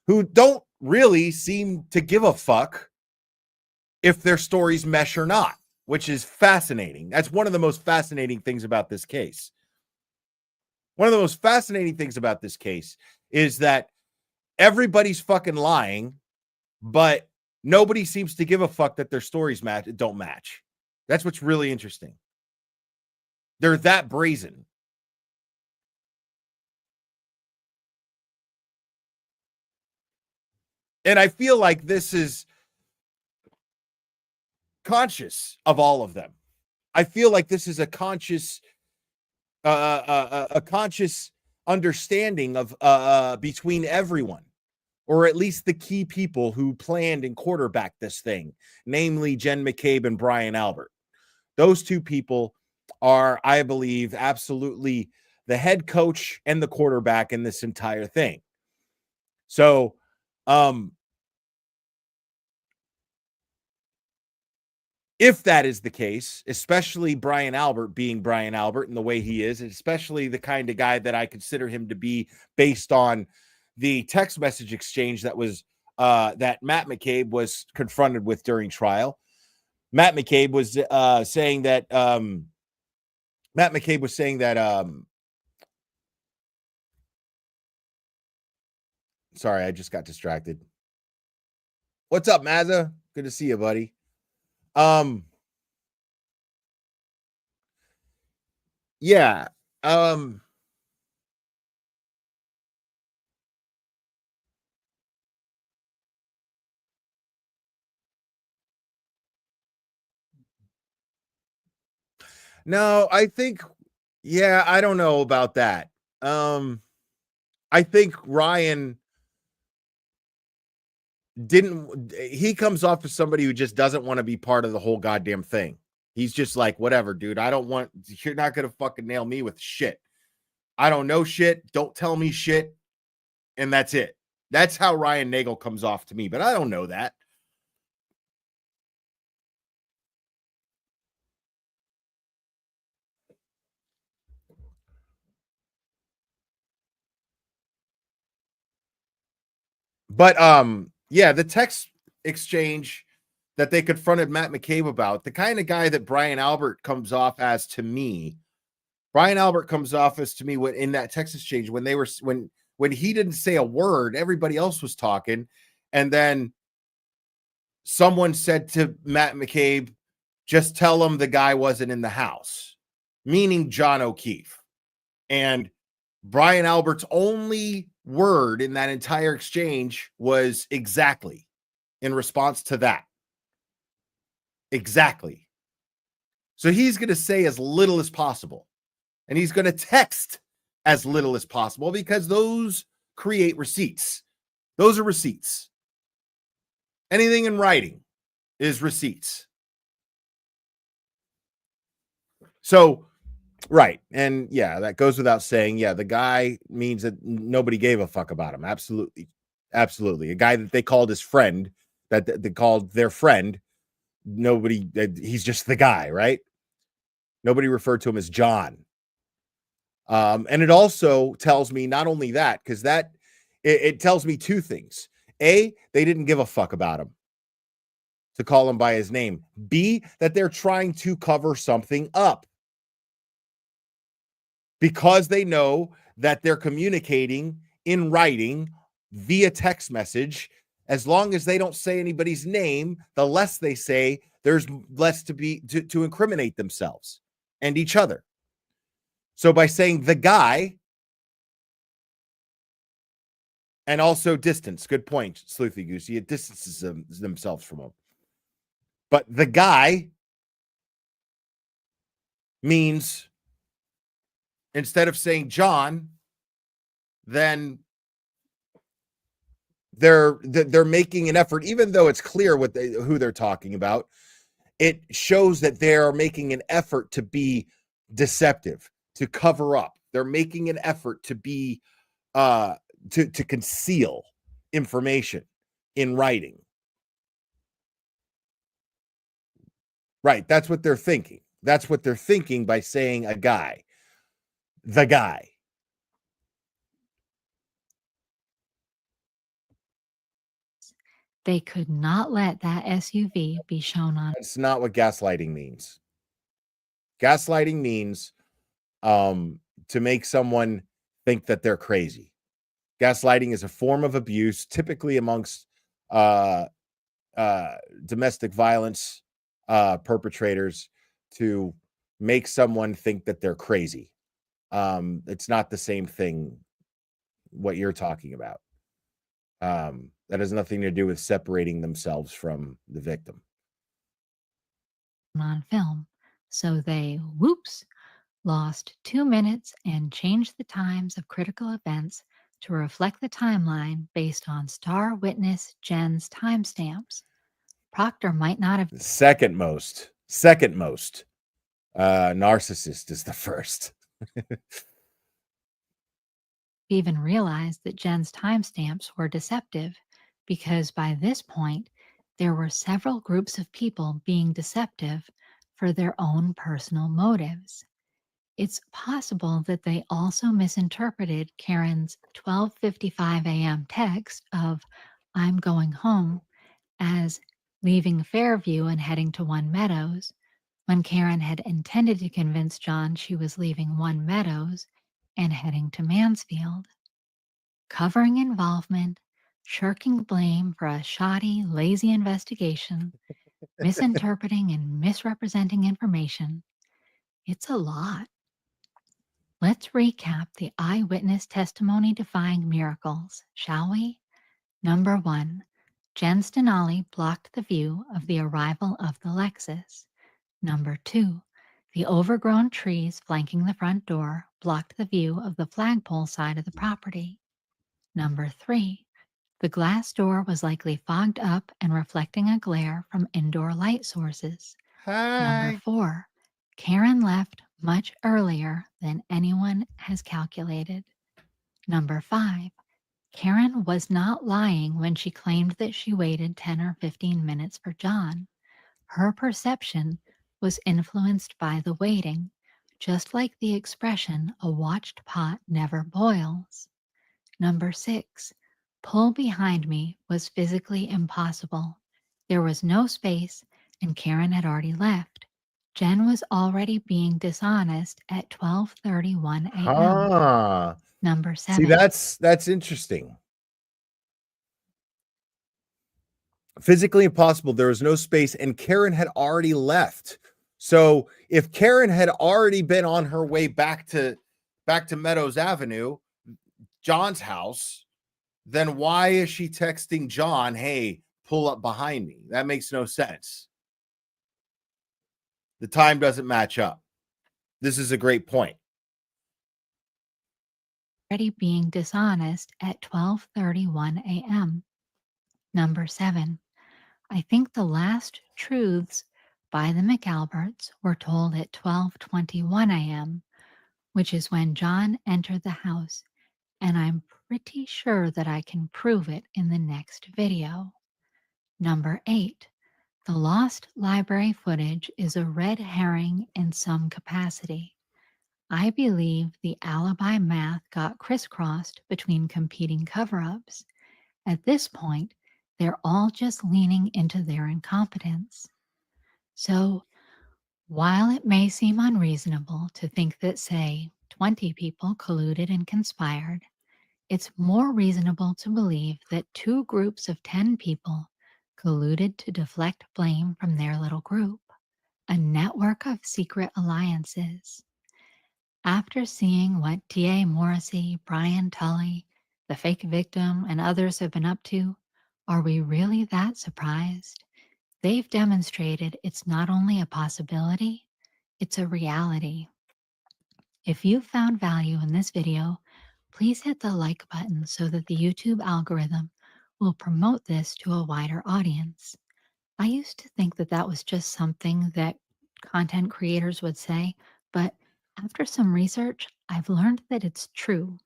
who don't really seem to give a fuck if their stories mesh or not, which is fascinating. That's one of the most fascinating things about this case. One of the most fascinating things about this case is that everybody's fucking lying, but nobody seems to give a fuck that their stories don't match. That's what's really interesting. They're that brazen. And I feel like this is conscious of all of them. I feel like this is a conscious understanding of between everyone, or at least the key people who planned and quarterbacked this thing, namely Jen McCabe and Brian Albert. Those two people are, I believe, absolutely the head coach and the quarterback in this entire thing. So, if that is the case, especially Brian Albert being Brian Albert and the way he is, especially the kind of guy that I consider him to be based on the text message exchange that was that Matt McCabe was confronted with during trial. Matt McCabe was saying that sorry, I just got distracted. What's up, Mazza? Good to see you, buddy. Yeah. No, I think, yeah, I don't know about that. I think Ryan he comes off as somebody who just doesn't want to be part of the whole goddamn thing. He's just like, whatever, dude. You're not going to fucking nail me with shit. I don't know shit. Don't tell me shit. And that's it. That's how Ryan Nagel comes off to me, but I don't know that. But yeah, the text exchange that they confronted Matt McCabe about, the kind of guy that Brian Albert comes off as to me. Brian Albert comes off as to me when in that text exchange when they were when he didn't say a word, everybody else was talking, and then someone said to Matt McCabe, "Just tell him the guy wasn't in the house," meaning John O'Keefe. And Brian Albert's only word in that entire exchange was exactly in response to that. Exactly. So he's going to say as little as possible. And he's going to text as little as possible because those create receipts. Those are receipts. Anything in writing is receipts. So, right. And yeah, that goes without saying. Yeah, the guy means that nobody gave a fuck about him. Absolutely. Absolutely. A guy that they called his friend, that they called their friend, nobody, he's just the guy, right? Nobody referred to him as John. And it also tells me not only that, because that it tells me two things. A, they didn't give a fuck about him to call him by his name. B, that they're trying to cover something up because they know that they're communicating in writing via text message. As long as they don't say anybody's name, the less they say, there's less to incriminate themselves and each other. So by saying the guy, and also distance, good point, Sleuthy Goosey, it distances themselves from him. But the guy means instead of saying John, then they're making an effort, even though it's clear who they're talking about. It shows that they are making an effort to be deceptive, to cover up. They're making an effort to be to conceal information in writing. Right, that's what they're thinking. That's what they're thinking by saying a guy. The guy.
They could not let that SUV be shown on.
That's not what gaslighting means. Gaslighting means to make someone think that they're crazy. Gaslighting is a form of abuse, typically amongst domestic violence perpetrators, to make someone think that they're crazy. It's not the same thing what you're talking about. That has nothing to do with separating themselves from the victim.
On film. So they, lost 2 minutes and changed the times of critical events to reflect the timeline based on star witness Jen's timestamps. Proctor might not have.
Second most narcissist is the first.
Even realized that Jen's timestamps were deceptive because by this point, there were several groups of people being deceptive for their own personal motives. It's possible that they also misinterpreted Karen's 12:55 a.m. text of "I'm going home" as leaving Fairview and heading to One Meadows, when Karen had intended to convince John she was leaving One Meadows and heading to Mansfield. Covering involvement, shirking blame for a shoddy, lazy investigation, misinterpreting and misrepresenting information. It's a lot. Let's recap the eyewitness testimony defying miracles, shall we? Number 1, Jen Stanley blocked the view of the arrival of the Lexus. Number 2, the overgrown trees flanking the front door blocked the view of the flagpole side of the property. Number 3, the glass door was likely fogged up and reflecting a glare from indoor light sources. Number 4, Karen left much earlier than anyone has calculated. Number 5, Karen was not lying when she claimed that she waited 10 or 15 minutes for John. Her perception was influenced by the waiting, just like the expression, a watched pot never boils. Number 6, pull behind me was physically impossible. There was no space, and Karen had already left. Jen was already being dishonest at 12:31 a.m.
Ah.
Number
See,
7.
that's interesting. Physically impossible. There was no space, and Karen had already left. So if Karen had already been on her way back to Meadows Avenue, John's house, then why is she texting John, hey, pull up behind me? That makes no sense. The time doesn't match up. This is a great point.
Already being dishonest at 12:31 a.m. Number 7. I think the last truths by the McAlberts were told at 12:21 a.m., which is when John entered the house, and I'm pretty sure that I can prove it in the next video. Number 8. The lost library footage is a red herring in some capacity. I believe the alibi math got crisscrossed between competing cover-ups. At this point, they're all just leaning into their incompetence. So, while it may seem unreasonable to think that, say, 20 people colluded and conspired, it's more reasonable to believe that 2 groups of 10 people colluded to deflect blame from their little group, a network of secret alliances. After seeing what D.A. Morrissey, Brian Tully, the fake victim, and others have been up to, are we really that surprised? They've demonstrated it's not only a possibility, it's a reality. If you found value in this video, please hit the like button so that the YouTube algorithm will promote this to a wider audience. I used to think that that was just something that content creators would say, but after some research, I've learned that it's true.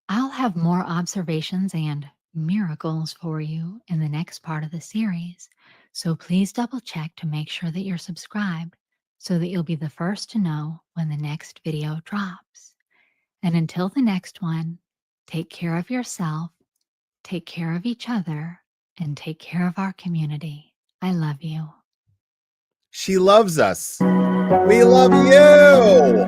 I'll have more observations and miracles for you in the next part of the series, so please double check to make sure that you're subscribed so that you'll be the first to know when the next video drops. And until the next one, take care of yourself, take care of each other, and take care of our community. I love you.
She loves us. We love you.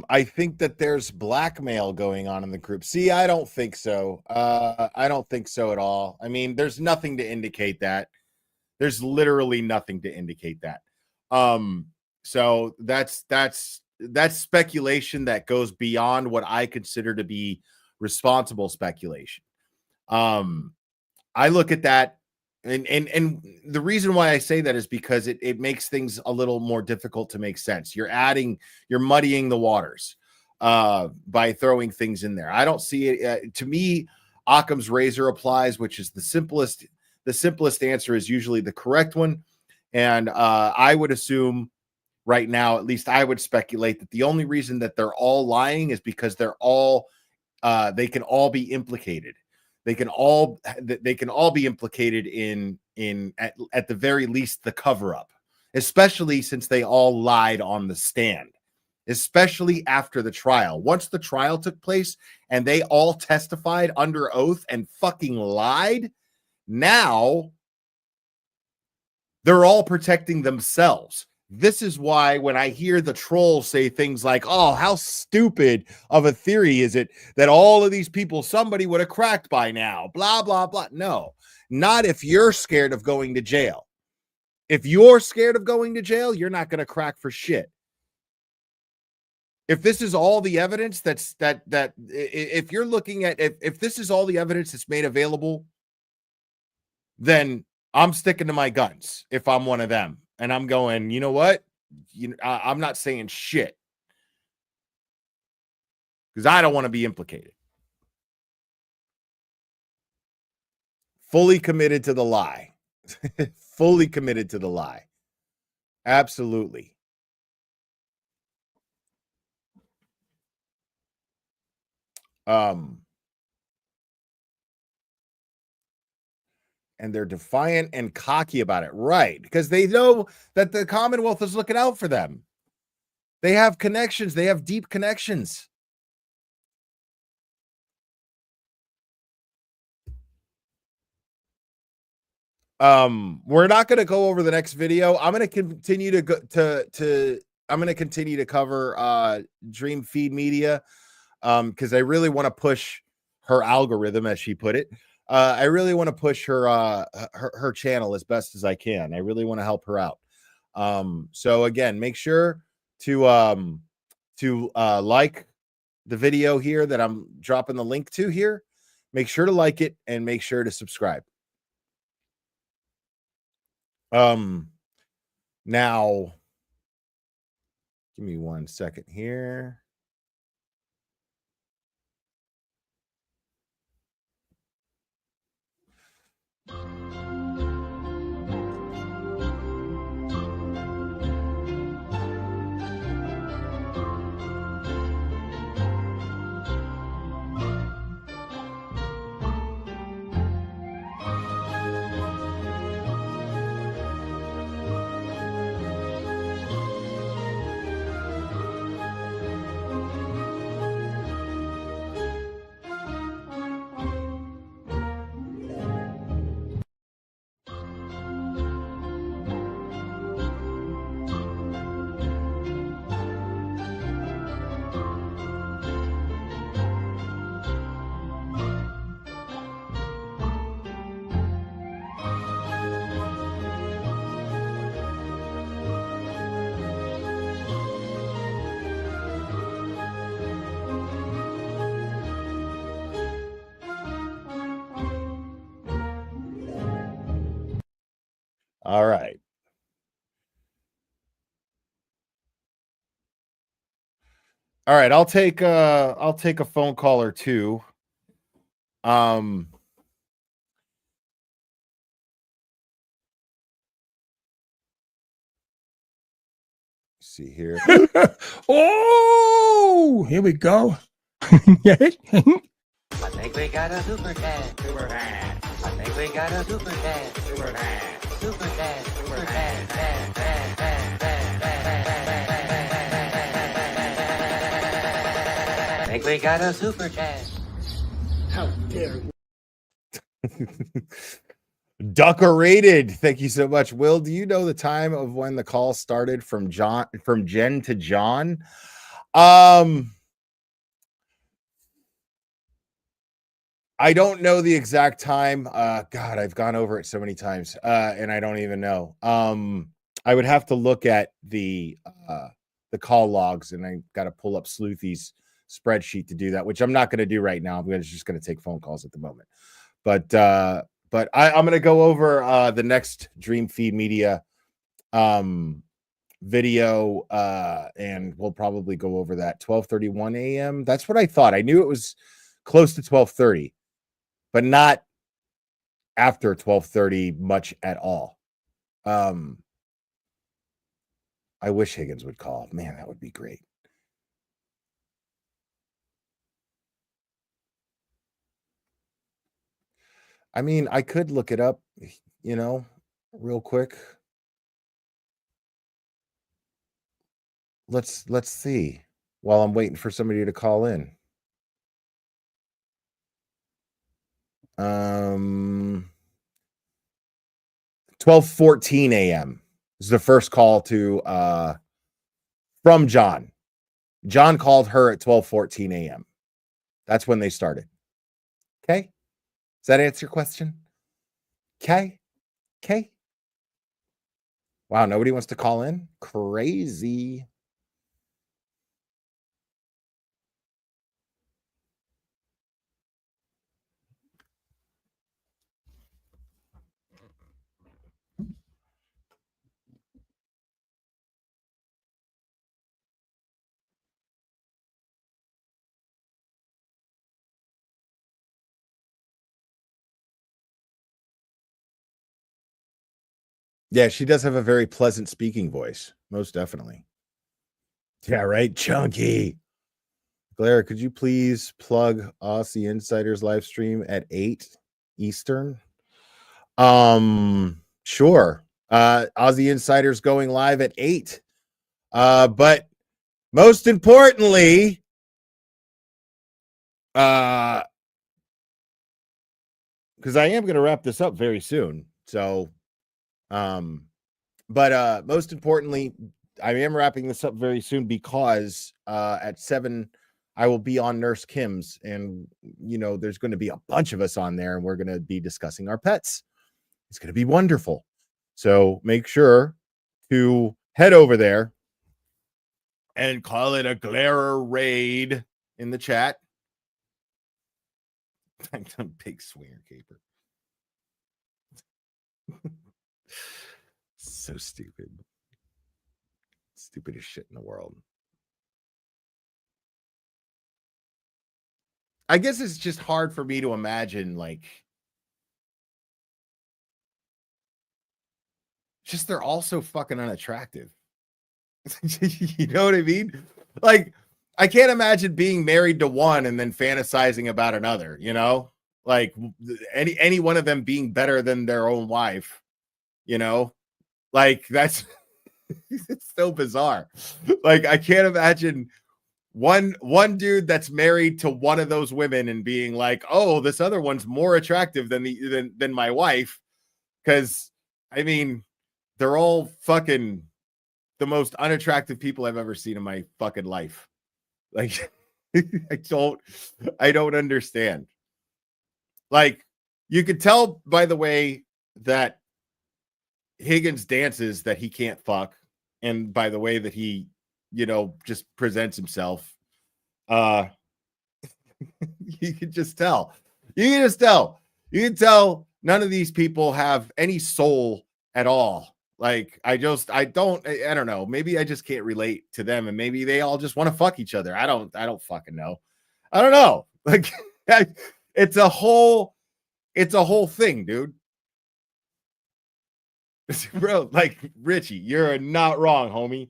I think that there's blackmail going on in the group. See, I don't think so. I don't think so at all. I mean, there's nothing to indicate that. There's literally nothing to indicate that. So that's speculation that goes beyond what I consider to be responsible speculation. I look at that, and the reason why I say that is because it makes things a little more difficult to make sense. You're muddying the waters by throwing things in there. I don't see it. To me, Occam's razor applies, which is the simplest answer is usually the correct one. And I would assume right now, at least I would speculate that the only reason that they're all lying is because they can all be implicated. They can all be implicated in at the very least the cover up, especially since they all lied on the stand, especially after the trial. Once the trial took place and they all testified under oath and fucking lied, now they're all protecting themselves. This is why when I hear the trolls say things like, oh, how stupid of a theory is it that all of these people, somebody would have cracked by now, blah, blah, blah. No, not if you're scared of going to jail. If you're scared of going to jail, you're not going to crack for shit. If this is all the evidence if you're looking at, if this is all the evidence that's made available, then I'm sticking to my guns if I'm one of them. And I'm going, you know what? I'm not saying shit because I don't want to be implicated. fully committed to the lie. Fully committed to the lie. Absolutely. And they're defiant and cocky about it. Right. Because they know that the Commonwealth is looking out for them. They have connections. They have deep connections. We're not going to go over the next video. I'm going to continue to go I'm going to continue to cover Dream Feed Media because I really want to push her algorithm, as she put it. I really want to push her channel as best as I can. I really want to help her out. So again, make sure to like the video here that I'm dropping the link to here. Make sure to like it and make sure to subscribe. Now give me 1 second here. All right. All right, I'll take a phone call or two. See here.
Oh, here we go. Yeah.
I think we got a super dad. Super dad. I think we got a super dad. Super dad. Super dad. Super dad. Dad. Dad. Dad. Dad. Dad. I think we got a super dad.
How dare you?
Ducker-rated. Thank you so much. Will, do you know the time of when the call started from Jen to John? I don't know the exact time. God, I've gone over it so many times, and I don't even know. I would have to look at the call logs, and I got to pull up Sleuthy's spreadsheet to do that, which I'm not going to do right now. I'm just going to take phone calls at the moment. But I'm going to go over the next Dream Feed Media video, and we'll probably go over that 12:31 a.m. That's what I thought. I knew it was close to 12:30, but not after 12:30 much at all. I wish Higgins would call. Man, that would be great. I mean, I could look it up, real quick. Let's see while I'm waiting for somebody to call in. 12:14 a.m. is the first call to from John. John called her at 12:14 a.m. That's when they started. Okay. Does that answer your question? Okay. Wow, nobody wants to call in? Crazy. Yeah, she does have a very pleasant speaking voice. Most definitely. Yeah, right. Chunky. Blair, could you please plug Aussie Insiders live stream at 8 Eastern? Sure. Aussie Insiders going live at 8. But most importantly, because I am going to wrap this up very soon. So, but most importantly, I am wrapping this up very soon because at 7, I will be on Nurse Kim's, and there's going to be a bunch of us on there, and we're going to be discussing our pets. It's going to be wonderful. So make sure to head over there and call it a Glare raid in the chat. I'm a big swinger caper. So stupid. Stupidest shit in the world. I guess it's just hard for me to imagine, like, just they're all so fucking unattractive. You know what I mean? Like, I can't imagine being married to one and then fantasizing about another, like any one of them being better than their own wife, like that's it's so bizarre. Like, I can't imagine one dude that's married to one of those women and being like, oh, this other one's more attractive than my wife. Because I mean, they're all fucking the most unattractive people I've ever seen in my fucking life. Like, I don't understand. Like, you could tell by the way that Higgins dances that he can't fuck, and by the way that he, just presents himself. You can just tell. You can tell none of these people have any soul at all. Like, I don't know. Maybe I just can't relate to them, and maybe they all just want to fuck each other. I don't fucking know. I don't know. Like, it's a whole thing, dude. Bro, like, Richie, you're not wrong, homie.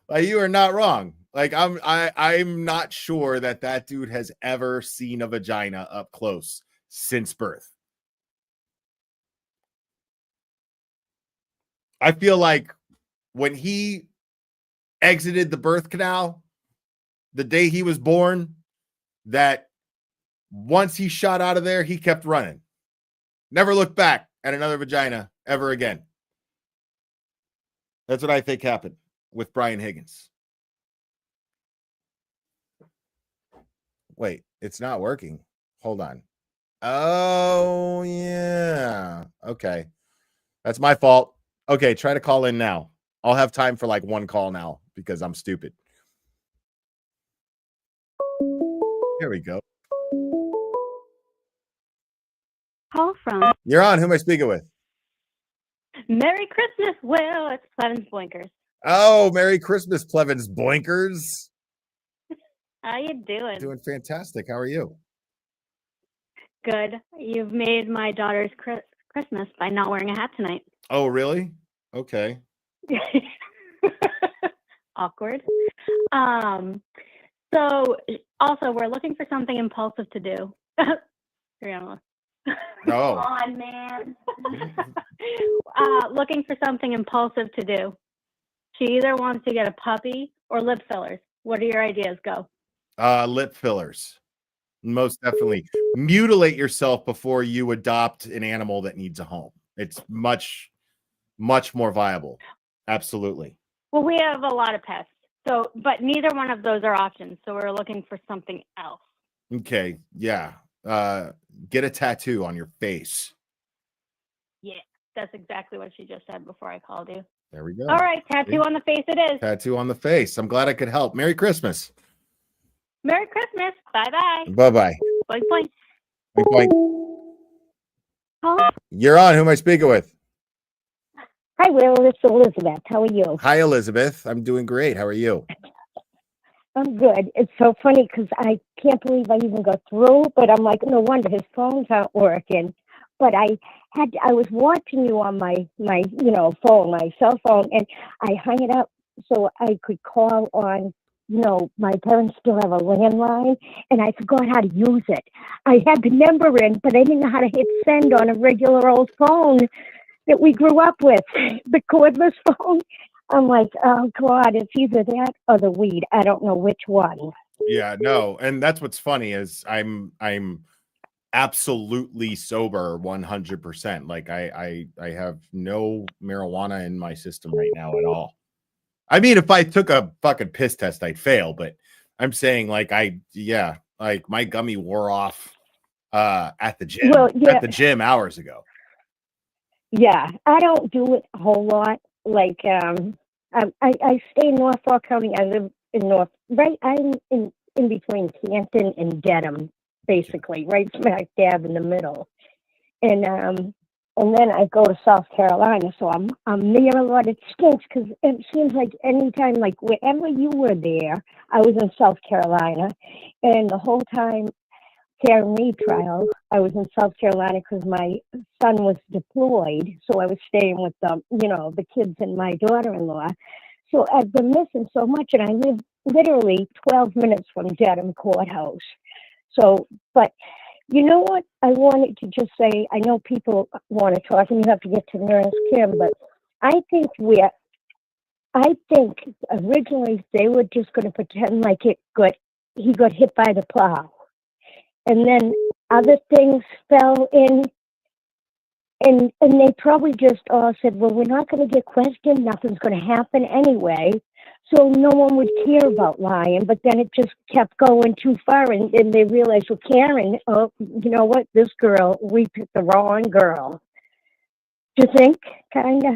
Like, you are not wrong. Like, I'm not sure that dude has ever seen a vagina up close since birth. I feel like when he exited the birth canal the day he was born, that once he shot out of there, he kept running. Never looked back at another vagina ever again. That's what I think happened with Brian Higgins. Wait, it's not working. Hold on. Oh, yeah. Okay. That's my fault. Okay, try to call in now. I'll have time for like one call now because I'm stupid. Here we go.
Call from.
You're on. Who am I speaking with?
Merry Christmas, Will. It's Clemens Blinkers.
Oh, Merry Christmas, Plevens Blinkers.
How you doing?
Doing fantastic. How are you?
Good. You've made my daughter's Christmas by not wearing a hat tonight.
Oh, really? Okay.
Awkward. So also we're looking for something impulsive to do.
Oh.
Come on, man. Looking for something impulsive to do. She either wants to get a puppy or lip fillers. What are your ideas? Go.
Lip fillers. Most definitely. Mutilate yourself before you adopt an animal that needs a home. It's much more viable. Absolutely.
Well, we have a lot of pets. So, but neither one of those are options. So we're looking for something else.
Okay. Yeah. Get a tattoo on your face.
Yeah, that's exactly what she just said before I called you.
There we go.
All right, tattoo on the face it is.
Tattoo on the face. I'm glad I could help. Merry Christmas.
Merry Christmas. Bye-bye.
Bye-bye.
Boink, boink.
Boink, boink.
Hello?
You're on. Who am I speaking with?
Hi, Will. It's Elizabeth. How are you?
Hi, Elizabeth. I'm doing great. How are you?
I'm good. It's so funny because I can't believe I even got through, but I'm like, no wonder his phones aren't working. but I was watching you on my phone, my cell phone, and I hung it up so I could call on. My parents still have a landline, and I forgot how to use it. I had the number in, but I didn't know how to hit send on a regular old phone that we grew up with, the cordless phone. I'm like, oh God, it's either that or the weed. I don't know which one.
Yeah, no, and that's what's funny is I'm absolutely sober 100%. Like I have no marijuana in my system right now at all. I mean, if I took a fucking piss test, I'd fail, but I'm saying like like my gummy wore off at the gym at the gym hours ago.
Yeah, I don't do it a whole lot. Like I stay in Norfolk County. I live in I'm in between Canton and Dedham, basically, right smack dab in the middle. And then I go to South Carolina, so I'm near a lot. It stinks because it seems like anytime, like wherever you were there, I was in South Carolina, and the whole time Karen Reed trial, I was in South Carolina because my son was deployed, so I was staying with the kids and my daughter-in-law. So I've been missing so much, and I live literally 12 minutes from Dedham Courthouse. So, but you know what? I wanted to just say, I know people want to talk, and you have to get to Nurse Kim, but I think originally they were just going to pretend like he got hit by the plow. And then other things fell in, and they probably just all said, well, we're not going to get questioned. Nothing's going to happen anyway. So no one would care about lying. But then it just kept going too far, and they realized, well, Karen, you know what? This girl, we picked the wrong girl. Do you think? Kind of?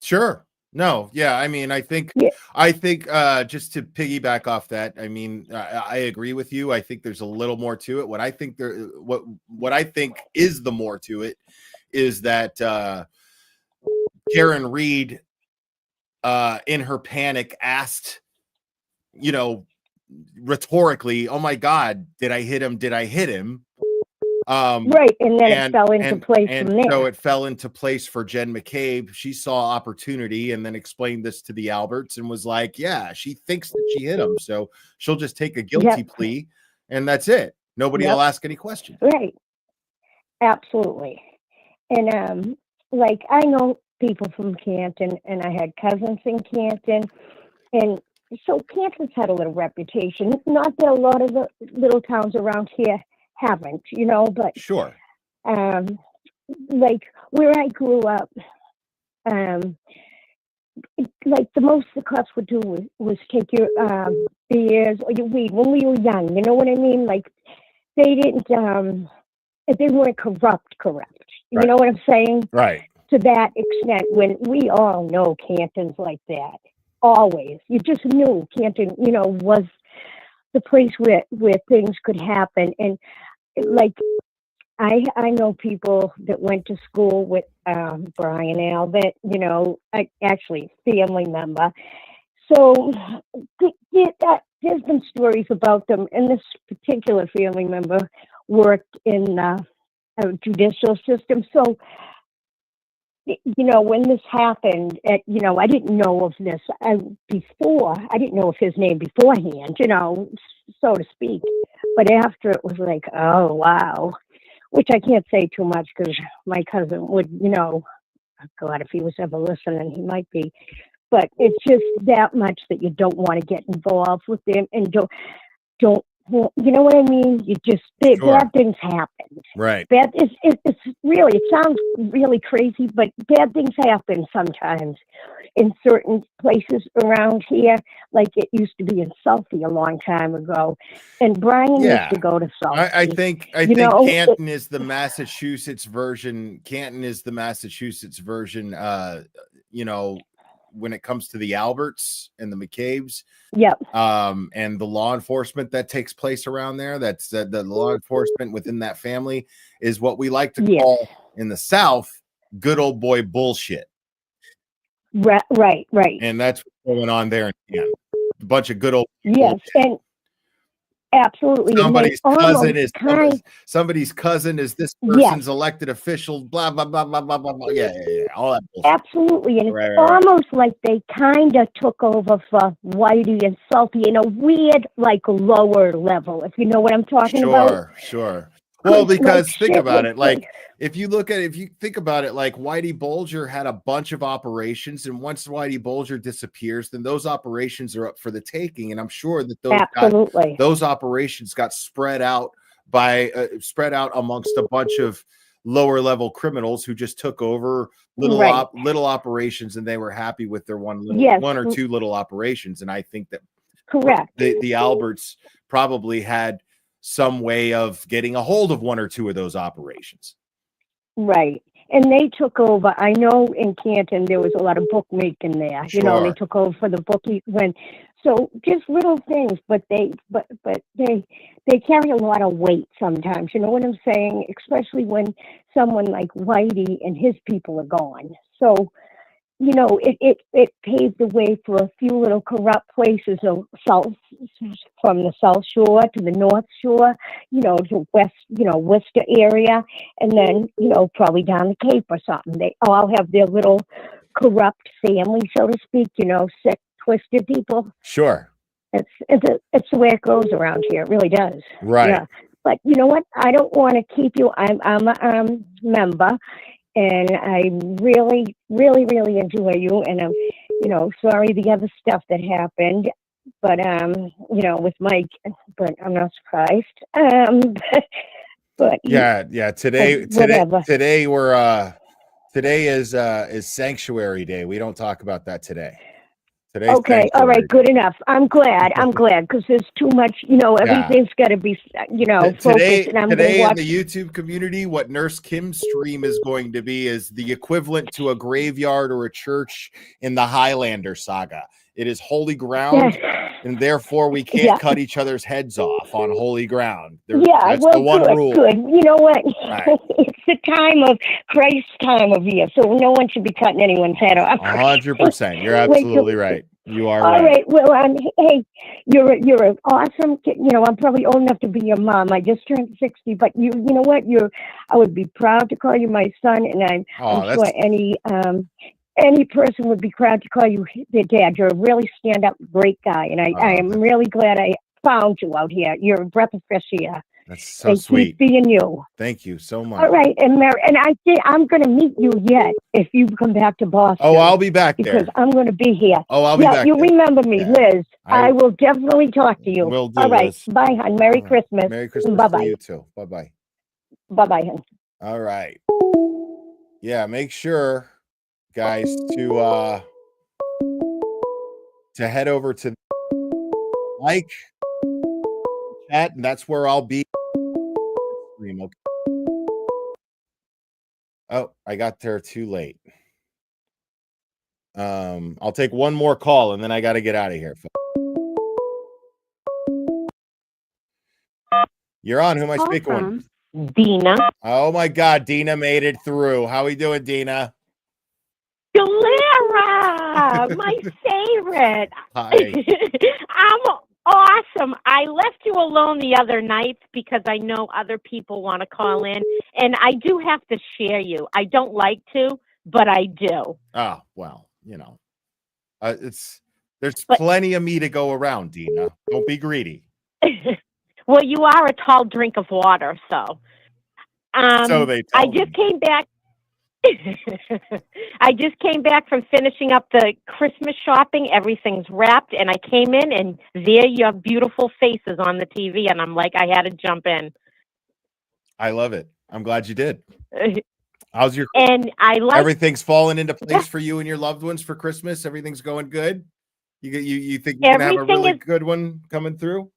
Sure. No, yeah. I mean, I think just to piggyback off that, I mean, I agree with you. I think there's a little more to it. What I think is the more to it is that Karen Reed, in her panic, asked, rhetorically, "Oh my God, did I hit him? Did I hit him?"
Right, and then it fell into place from there.
So it fell into place for Jen McCabe. She saw opportunity and then explained this to the Alberts and was like, yeah, she thinks that she hit him, so she'll just take a guilty plea, and that's it. Nobody will ask any questions.
Right, absolutely. And like, I know people from Canton, and I had cousins in Canton, and so Canton's had a little reputation. Not that a lot of the little towns around here haven't, but
sure.
Like where I grew up, like the most the cops would do was take your beers or your weed when we were young. You know what I mean? Like they didn't, they weren't corrupt.
Right.
You know what I'm saying?
Right.
To that extent, when we all know Canton's like that, always. You just knew Canton, was the place where things could happen. And like I know people that went to school with Brian Al that actually family member. So there's been stories about them, and this particular family member worked in a judicial system. So when this happened, I didn't know of this before. I didn't know of his name beforehand, so to speak. But after, it was like, oh, wow. Which I can't say too much because my cousin would, oh God, if he was ever listening, he might be. But it's just that much that you don't want to get involved with them, and don't. You know what I mean? You just bad things happen.
Right.
It's really, it sounds really crazy, but bad things happen sometimes in certain places around here. Like it used to be in Southie a long time ago, and Brian used to go to Southie.
I think Canton is the Massachusetts version. Canton is the Massachusetts version. When it comes to the Alberts and the McCabe's, and the law enforcement that takes place around there, that's the law enforcement within that family is what we like to call in the South good old boy bullshit.
Right.
And that's what's going on there. A bunch of good old
bullshit. Absolutely.
Somebody's
and they
cousin is
kind
somebody's cousin is this
yes,
person's elected official. Blah blah blah blah blah blah. Blah. Yeah. All that bullshit.
absolutely. And it's
Right.
almost like they kind of took over for Whitey and Salty in a weird, like, lower level, if you know what I'm talking about.
Sure. Well, because
Like,
think
shit
about
was
it, like if you think about it, like Whitey Bulger had a bunch of operations, and once Whitey Bulger disappears, then those operations are up for the taking. And I'm sure that
absolutely.
those operations got spread out amongst a bunch of lower level criminals who just took over little
Right.
little operations, and they were happy with their one
Yes.
or two little operations. And I think that
Correct.
the Alberts probably had some way of getting a hold of one or two of those operations.
Right. And they took over. I know in Canton there was a lot of bookmaking there. You know, they
Sure.
took over for the bookie so just little things, but they carry a lot of weight sometimes. You know what I'm saying? Especially when someone like Whitey and his people are gone. So, you know, it paved the way for a few little corrupt places from the South Shore to the North Shore, you know, to Worcester area, and then, you know, probably down the Cape or something. They all have their little corrupt family, so to speak, you know, sick, twisted people.
Sure.
It's the way it goes around here. It really does.
Right.
Yeah. But you know what? I don't want to keep you. I'm a member. And I really, really, really enjoy you. And I'm, you know, sorry the other stuff that happened, but you know, with Mike. But I'm not surprised. But
Yeah. Today we're today is Sanctuary Day. We don't talk about that today. Today's
okay, all right, good enough. I'm glad because there's too much. You know, everything's got to be, you know, focused. And I'm
today
gonna
in the YouTube community, what Nurse Kim's stream is going to be is the equivalent to a graveyard or a church in the Highlander saga. It is holy ground, and therefore we can't cut each other's heads off on holy ground. That's the one rule.
Good. You know what?
Right.
It's the time of Christ's time of year, so no one should be cutting anyone's head off.
100%. You're absolutely right. You are
All
right.
right. Well, hey, you're an awesome kid. You know, I'm probably old enough to be your mom. I just turned 60, but you know what? I would be proud to call you my son, and I'm sure any person would be proud to call you their dad. You're a really stand-up, great guy, and I am really glad I found you out here. You're a breath of fresh air.
That's so sweet.
Keep being you.
Thank you so much.
All right, and Mary, and I think I'm going to meet you yet if you come back to Boston.
Oh, I'll be back there
because I'm going to be here.
Oh, I'll be back.
You
there.
remember me, Liz. I will definitely talk to you.
Will do,
all right,
Liz.
bye, hon. Merry Christmas.
Merry Christmas
Bye-bye.
to you too. Bye-bye.
Bye-bye, hon.
All right. Yeah, make sure, guys, to head over to like chat, and that's where I'll be. Okay. Oh, I got there too late. I'll take one more call and then I got to get out of here. You're on. Who am I speaking with?
Dina.
Oh my God, Dina made it through. How we doing, Dina?
Galera, my favorite.
Hi.
I'm awesome. I left you alone the other night because I know other people want to call in, and I do have to share you. I don't like to, but I do.
Oh, well, you know, there's plenty of me to go around, Dina. Don't be greedy.
Well, you are a tall drink of water, so.
So they tell
I just came back. I just came back from finishing up the Christmas shopping. Everything's wrapped, and I came in, and there your beautiful faces on the TV, and I'm like, I had to jump in.
I love it. I'm glad you did. How's your?
And I like
everything's falling into place for you and your loved ones for Christmas. Everything's going good. You think you're gonna have a really good one coming through?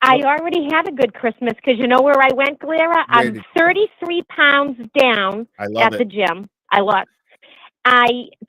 I already had a good Christmas because you know where I went, Glera? I'm 33 pounds down at the gym.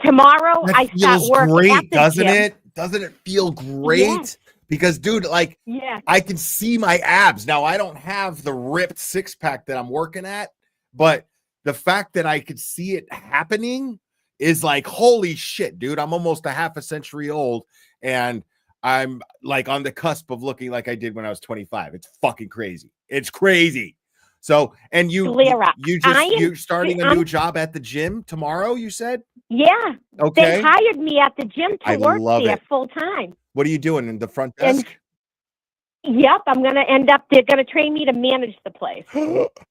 Tomorrow I start work
great,
at the
doesn't
gym.
it? Doesn't it feel great?
Yes.
Because, dude, like, I can see my abs. Now, I don't have the ripped six-pack that I'm working at, but the fact that I could see it happening is like, holy shit, dude. I'm almost a half a century old, and I'm like on the cusp of looking like I did when I was 25. It's fucking crazy. It's crazy. So, and you're starting a new job at the gym tomorrow, you said?
Yeah.
Okay.
They hired me at the gym to work there full time.
What are you doing in the front desk?
Yep, I'm going to end up, they're going to train me to manage the place.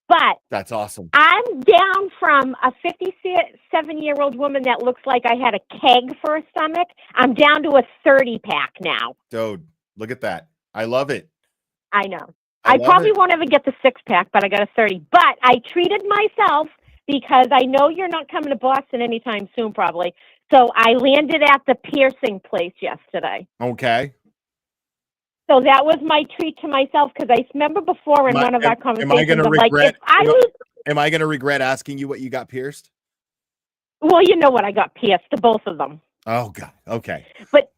But
that's awesome.
I'm down from a 57-year-old woman that looks like I had a keg for a stomach. I'm down to a 30-pack now.
Dude, look at that. I love it.
I know. I probably won't ever get the 6-pack, but I got a 30. But I treated myself because I know you're not coming to Boston anytime soon, probably. So I landed at the piercing place yesterday.
Okay.
So that was my treat to myself because I remember before in one of our conversations, am
I going to regret asking you what you got pierced?
Well, you know what I got pierced, to both of them.
Oh, God. Okay.
But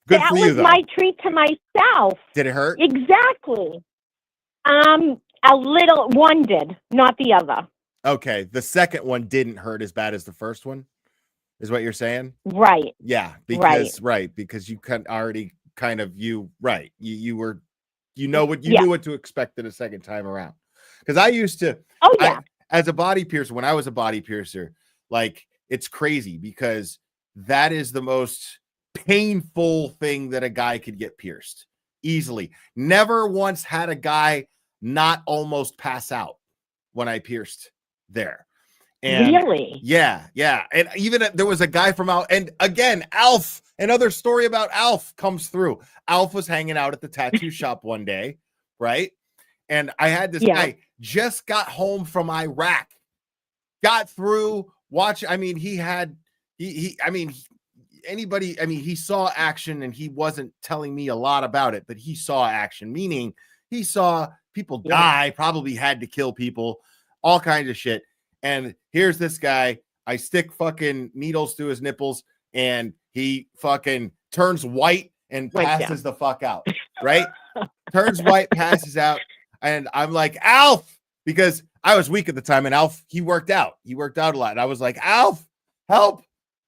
good
that
for
was
you, though.
my treat to myself.
Did it hurt?
Exactly. A little, one did, not the other.
Okay. The second one didn't hurt as bad as the first one, is what you're saying?
Right.
Yeah. Because you already kind of you knew what to expect the second time around. Because I used to as a body piercer, when I was a body piercer, like it's crazy because that is the most painful thing that a guy could get pierced easily. Never once had a guy not almost pass out when I pierced there. And
really?
Yeah. And even there was a guy from and again, Alf, another story about Alf comes through. Alf was hanging out at the tattoo shop one day, right? And I had this guy just got home from Iraq, got through watching. I mean, he saw action and he wasn't telling me a lot about it, but he saw action, meaning he saw people die, probably had to kill people, all kinds of shit. And here's this guy, I stick fucking needles through his nipples and he fucking turns white and passes the fuck out, right? Turns white, passes out. And I'm like, Alf, because I was weak at the time and Alf, he worked out a lot. And I was like, Alf, help.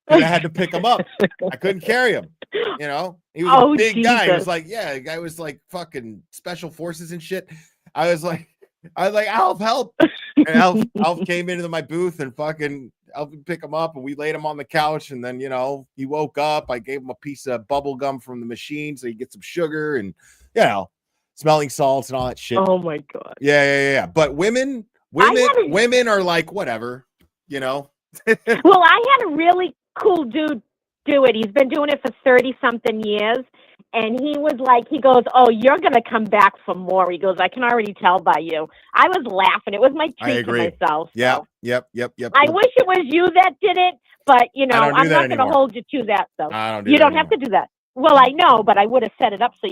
And I had to pick him up. I couldn't carry him. You know, he was a big guy. He was like, the guy was like fucking special forces and shit. I was like, Alf, help. And Alf came into my booth and fucking helped me pick him up. And we laid him on the couch. And then, you know, he woke up. I gave him a piece of bubble gum from the machine so he get some sugar and, you know, smelling salts and all that shit.
Oh my God.
Yeah. But women are like, whatever, you know.
Well, I had a really cool dude do it. He's been doing it for 30-something years. And he was like, he goes, oh, you're going to come back for more. He goes, I can already tell by you. I was laughing. It was my treat to myself.
So. Yep.
I wish it was you that did it, but, you know, I'm not going to hold you to that. So you don't have to do that. Well, I know, but I would have set it up so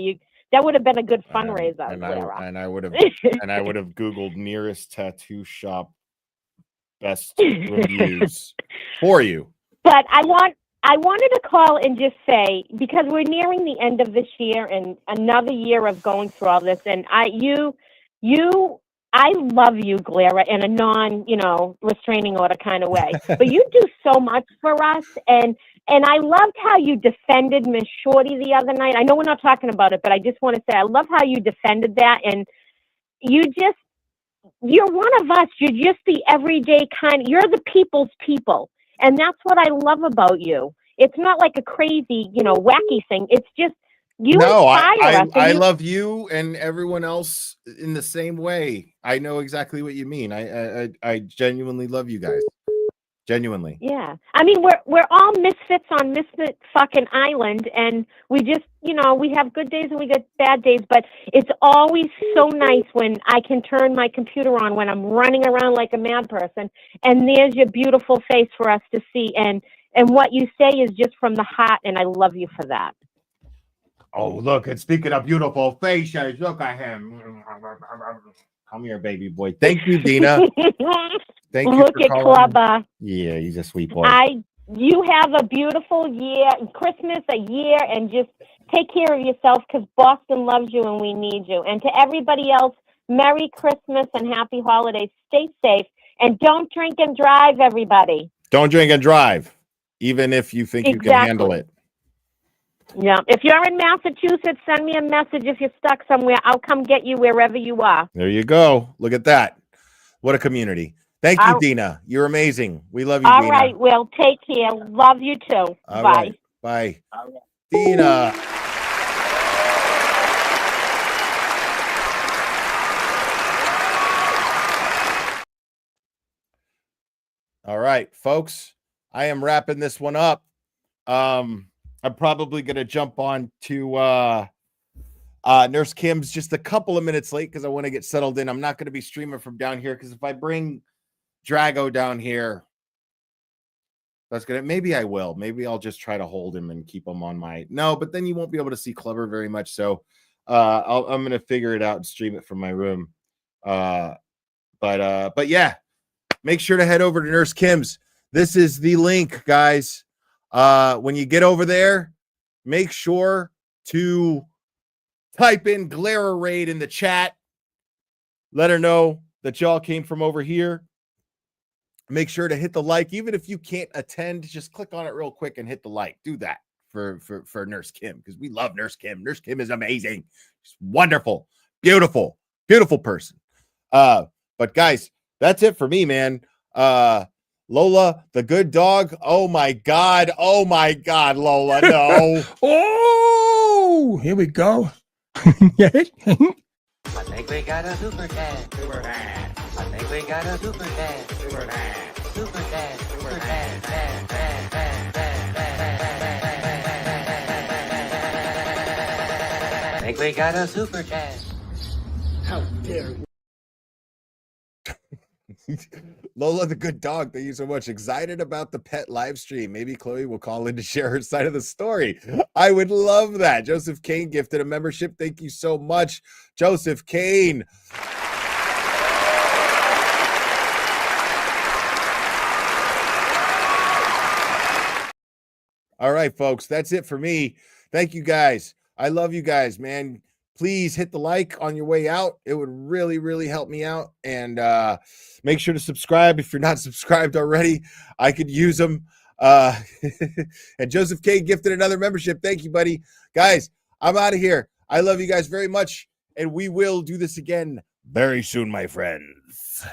that would have been a good fundraiser.
And I would have Googled nearest tattoo shop best reviews for you.
But I wanted to call and just say, because we're nearing the end of this year and another year of going through all this, and I love you, Glera, in a restraining order kind of way. But you do so much for us, and I loved how you defended Miss Shorty the other night. I know we're not talking about it, but I just want to say I love how you defended that, and you're one of us. You're just the everyday kind. You're the people's people. And that's what I love about you. It's not like a crazy, wacky thing. It's just you inspire us.
I love you and everyone else in the same way. I know exactly what you mean. I genuinely love you guys. Genuinely.
Yeah. I mean, we're all misfits on Misfit fucking Island, and we just, we have good days and we get bad days, but it's always so nice when I can turn my computer on when I'm running around like a mad person, and there's your beautiful face for us to see, and what you say is just from the heart, and I love you for that.
Oh, look, and speaking of beautiful faces, look at him. Come here, baby boy. Thank you, Dina. Thank you.
Look at Clubber.
Yeah, he's a sweet boy.
You have a beautiful year, Christmas, a year, and just take care of yourself because Boston loves you and we need you. And to everybody else, Merry Christmas and Happy Holidays. Stay safe and don't drink and drive, everybody.
Don't drink and drive, even if you think you can handle it.
Yeah. If you're in Massachusetts, send me a message if you're stuck somewhere. I'll come get you wherever you are.
There you go. Look at that. What a community. Thank you, Dina. You're amazing. We love you,
All
Dina.
right, Will. Take care. Love you too.
All
Bye.
right. Bye. Dina. All right, folks. I am wrapping this one up. I'm probably going to jump on to Nurse Kim's just a couple of minutes late because I want to get settled in. I'm not going to be streaming from down here because if I bring Drago down here, that's gonna, maybe I will. Maybe I'll just try to hold him and keep him on my but then you won't be able to see Clever very much. So I'm gonna figure it out and stream it from my room. But yeah, make sure to head over to Nurse Kim's. This is the link, guys. When you get over there, make sure to type in Glare Raid in the chat. Let her know that y'all came from over here. Make sure to hit the like. Even if you can't attend, just click on it real quick and hit the like. Do that for Nurse Kim because we love Nurse Kim. Nurse Kim is amazing. She's wonderful, beautiful person. But guys, that's it for me, man. Lola, the good dog. Oh my God, Lola, no.
Oh, here we go. Yeah.
I think we got a super dad. Super dad. I think we got a super dad. Super dad. Super dad. Super dad. Dad. Dad. Dad. Dad. Dad. I think we got a super dad.
How dare you?
Lola, the good dog. Thank you so much. Excited about the pet live stream. Maybe Chloe will call in to share her side of the story. I would love that. Joseph Kane gifted a membership. Thank you so much, Joseph Kane. All right, folks. That's it for me. Thank you, guys. I love you guys, man. Please hit the like on your way out. It would really, really help me out. And make sure to subscribe if you're not subscribed already. I could use them. And Joseph K gifted another membership. Thank you, buddy. Guys, I'm out of here. I love you guys very much. And we will do this again very soon, my friends.